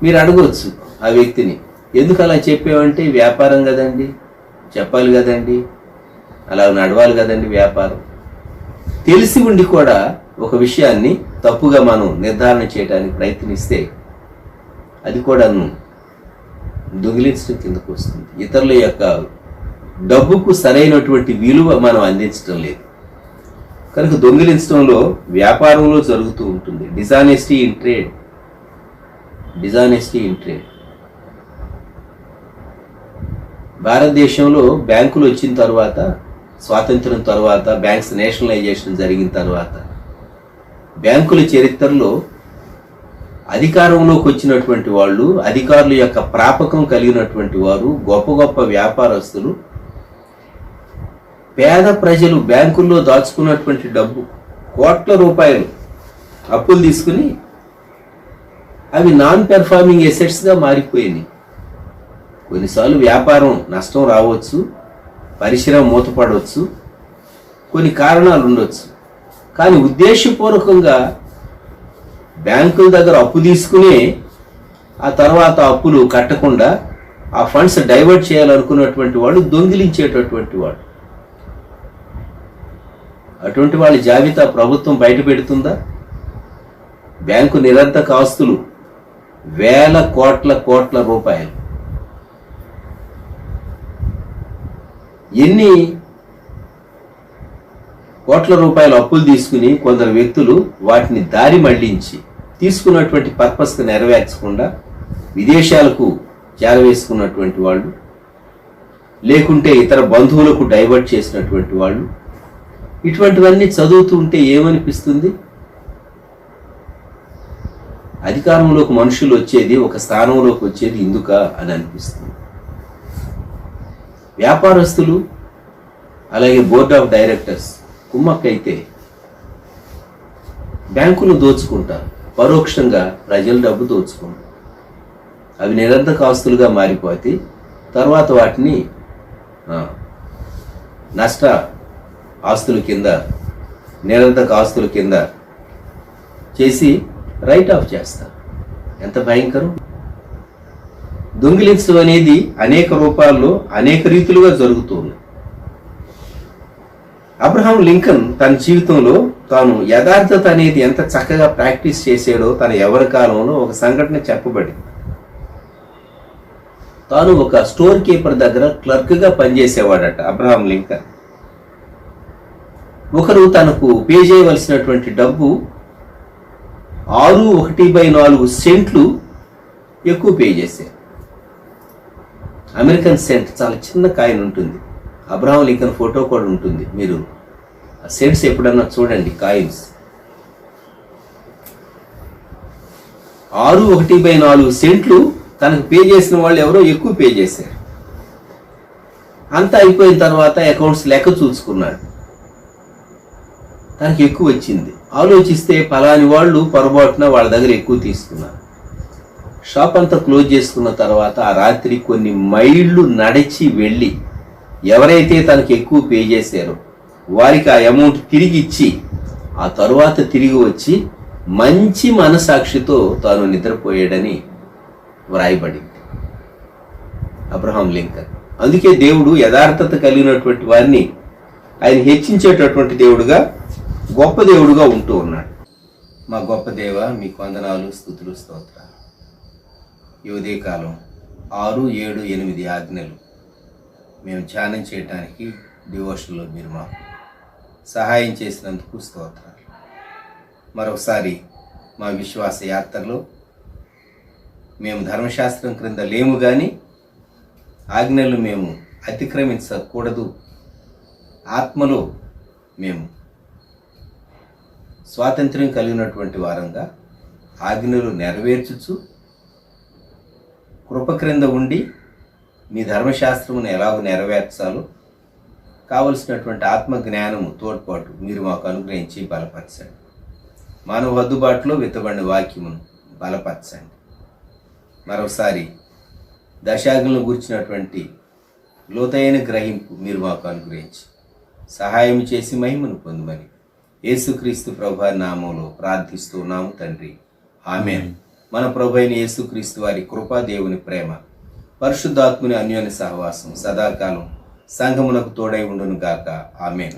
మీరు అడగవచ్చు ఆ వ్యక్తిని, ఎందుకు అలా చెప్పావంటే వ్యాపారం కదండి, చెప్పాలి కదండి, అలా నడవాలి కదండి వ్యాపారం. తెలిసి ఉండి కూడా ఒక విషయాన్ని తప్పుగా మనం నిర్ధారణ చేయడానికి ప్రయత్నిస్తే అది కూడా దొంగిలించడం కిందకు వస్తుంది. ఇతరుల యొక్క డబ్బుకు సరైనటువంటి విలువ మనం అందించడం లేదు కనుక దొంగిలించడంలో వ్యాపారంలో జరుగుతూ ఉంటుంది. Dishonesty in trade. భారతదేశంలో బ్యాంకులు వచ్చిన తర్వాత, స్వాతంత్రం తర్వాత, బ్యాంక్స్ నేషనలైజేషన్ జరిగిన తర్వాత బ్యాంకుల చరిత్రలో అధికారంలోకి వచ్చినటువంటి వాళ్ళు, అధికారుల యొక్క ప్రాపకం కలిగినటువంటి వారు, గొప్ప గొప్ప వ్యాపారస్తులు, పేద ప్రజలు బ్యాంకుల్లో దాచుకున్నటువంటి డబ్బు కోట్ల రూపాయలు అప్పులు తీసుకుని అవి నాన్ పెర్ఫార్మింగ్ ఎసెట్స్గా మారిపోయినాయి. కొన్నిసార్లు వ్యాపారం నష్టం రావచ్చు, పరిశ్రమ మూతపడవచ్చు, కొన్ని కారణాలు ఉండొచ్చు. కానీ ఉద్దేశపూర్వకంగా బ్యాంకుల దగ్గర అప్పు తీసుకుని ఆ తర్వాత అప్పులు కట్టకుండా ఆ ఫండ్స్ డైవర్ట్ చేయాలనుకున్నటువంటి వాడు దొంగిలించేటటువంటి వాడు. అటువంటి వాళ్ళ జాబితా ప్రభుత్వం బయట పెడుతుందా? బ్యాంకు నిరర్ధక ఆస్తులు వేల కోట్ల రూపాయలు. ఎన్ని కోట్ల రూపాయలు అప్పులు తీసుకుని కొందరు వ్యక్తులు వాటిని దారి మళ్లించి తీసుకున్నటువంటి పర్పస్కి నెరవేర్చకుండా విదేశాలకు చేరవేసుకున్నటువంటి వాళ్ళు, లేకుంటే ఇతర బంధువులకు డైవర్ట్ చేసినటువంటి వాళ్ళు. ఇటువంటివన్నీ చదువుతూ ఉంటే ఏమనిపిస్తుంది? అధికారంలోకి మనుషులు వచ్చేది, ఒక స్థానంలోకి వచ్చేది ఇందుక అని అనిపిస్తుంది. వ్యాపారస్తులు అలాగే బోర్డ్ ఆఫ్ డైరెక్టర్స్ కుమ్మక్కైతే బ్యాంకులు దోచుకుంటారు, పరోక్షంగా ప్రజల డబ్బు దోచుకుంటారు. అవి నిరర్ధక ఆస్తులుగా మారిపోతే తర్వాత వాటిని నష్ట ఆస్తుల కింద, నిరర్ధక ఆస్తుల కింద చేసి రైట్ ఆఫ్ చేస్తారు. ఎంత భయంకరం! దొంగిలించడం అనేది అనేక రూపాల్లో, అనేక రీతులుగా జరుగుతుంది. అబ్రహాం లింకన్ తన జీవితంలో తాను యథార్థత అనేది ఎంత చక్కగా ప్రాక్టీస్ చేసాడో తన ఎవరి కాలంలో ఒక సంఘటన చెప్పబడింది. తాను ఒక స్టోర్ కీపర్ దగ్గర క్లర్క్గా పనిచేసేవాడట అబ్రహాం లింకన్. ఒకరు తనకు పే చేయవలసినటువంటి డబ్బు 6/1/4 సెంట్లు ఎక్కువ పే చేశారు. అమెరికన్ సెంట్ చాలా చిన్న కాయిన్ ఉంటుంది. అబ్రహాం లింకన్ ఫోటో కూడా ఉంటుంది. మీరు సెంట్స్ ఎప్పుడన్నా చూడండి, కాయిన్స్. 6/1/4 సెంట్లు తనకు పే చేసిన వాళ్ళు ఎవరో ఎక్కువ పే చేశారు. అంతా అయిపోయిన తర్వాత అకౌంట్స్ లెక్క చూసుకున్నాడు, తనకి ఎక్కువ వచ్చింది. ఆలోచిస్తే ఫలాని వాళ్ళు పొరపాటున వాళ్ళ దగ్గర ఎక్కువ తీసుకున్నారు. షాప్ అంతా క్లోజ్ చేసుకున్న తర్వాత ఆ రాత్రి కొన్ని మైళ్ళు నడిచి వెళ్ళి ఎవరైతే తనకు ఎక్కువ పే చేశారో వారికి ఆ అమౌంట్ తిరిగి ఇచ్చి ఆ తరువాత తిరిగి వచ్చి మంచి మనసాక్షితో తాను నిద్రపోయాడని వ్రాయబడింది అబ్రహాం లింకన్. అందుకే దేవుడు యథార్థత కలిగినటువంటి వారిని ఆయన హెచ్చించేటటువంటి దేవుడుగా, గొప్ప దేవుడుగా ఉంటూ ఉన్నాడు. మా గొప్ప దేవ, మీకు వందనాలు, స్తుతులు, స్తోత్రాలు. ఈ ఉదయకాలం 6, 7, 8 ఆజ్ఞలు మేము ధ్యానం చేయడానికి డివోషన్లో మీరు మాకు సహాయం చేసినందుకు స్తోత్రాలు. మరొకసారి మా విశ్వాస యాత్రలో మేము ధర్మశాస్త్రం క్రింద లేము, కానీ ఆజ్ఞలు మేము అతిక్రమించకూడదు, ఆత్మలో మేము స్వాతంత్ర్యం కలిగినటువంటి వారంగా ఆజ్ఞలు నెరవేర్చుచు కృప క్రింద ఉండి మీ ధర్మశాస్త్రమును ఎలాగో నెరవేర్చాలో కావలసినటువంటి ఆత్మ జ్ఞానము తోడ్పాటు మీరు మాకు అనుగ్రహించి బలపరచండి. మానవ వద్దుబాటులో విత్తబడిన వాక్యమును బలపరచండి. మరోసారి దశాజ్ఞలను గురించినటువంటి లోతైన గ్రహింపు మీరు మాకు అనుగ్రహించి సహాయం చేసి మహిమను పొందమని యేసుక్రీస్తు ప్రభు నామములో ప్రార్థిస్తున్నాము తండ్రి, ఆమేన్. మన ప్రభు అయిన యేసుక్రీస్తు వారి కృపా, దేవుని ప్రేమ, పరిశుద్ధాత్ముని అన్యోన్య సహవాసం సదాకాలం సంఘమునకు తోడై ఉండును గాక. ఆమేన్.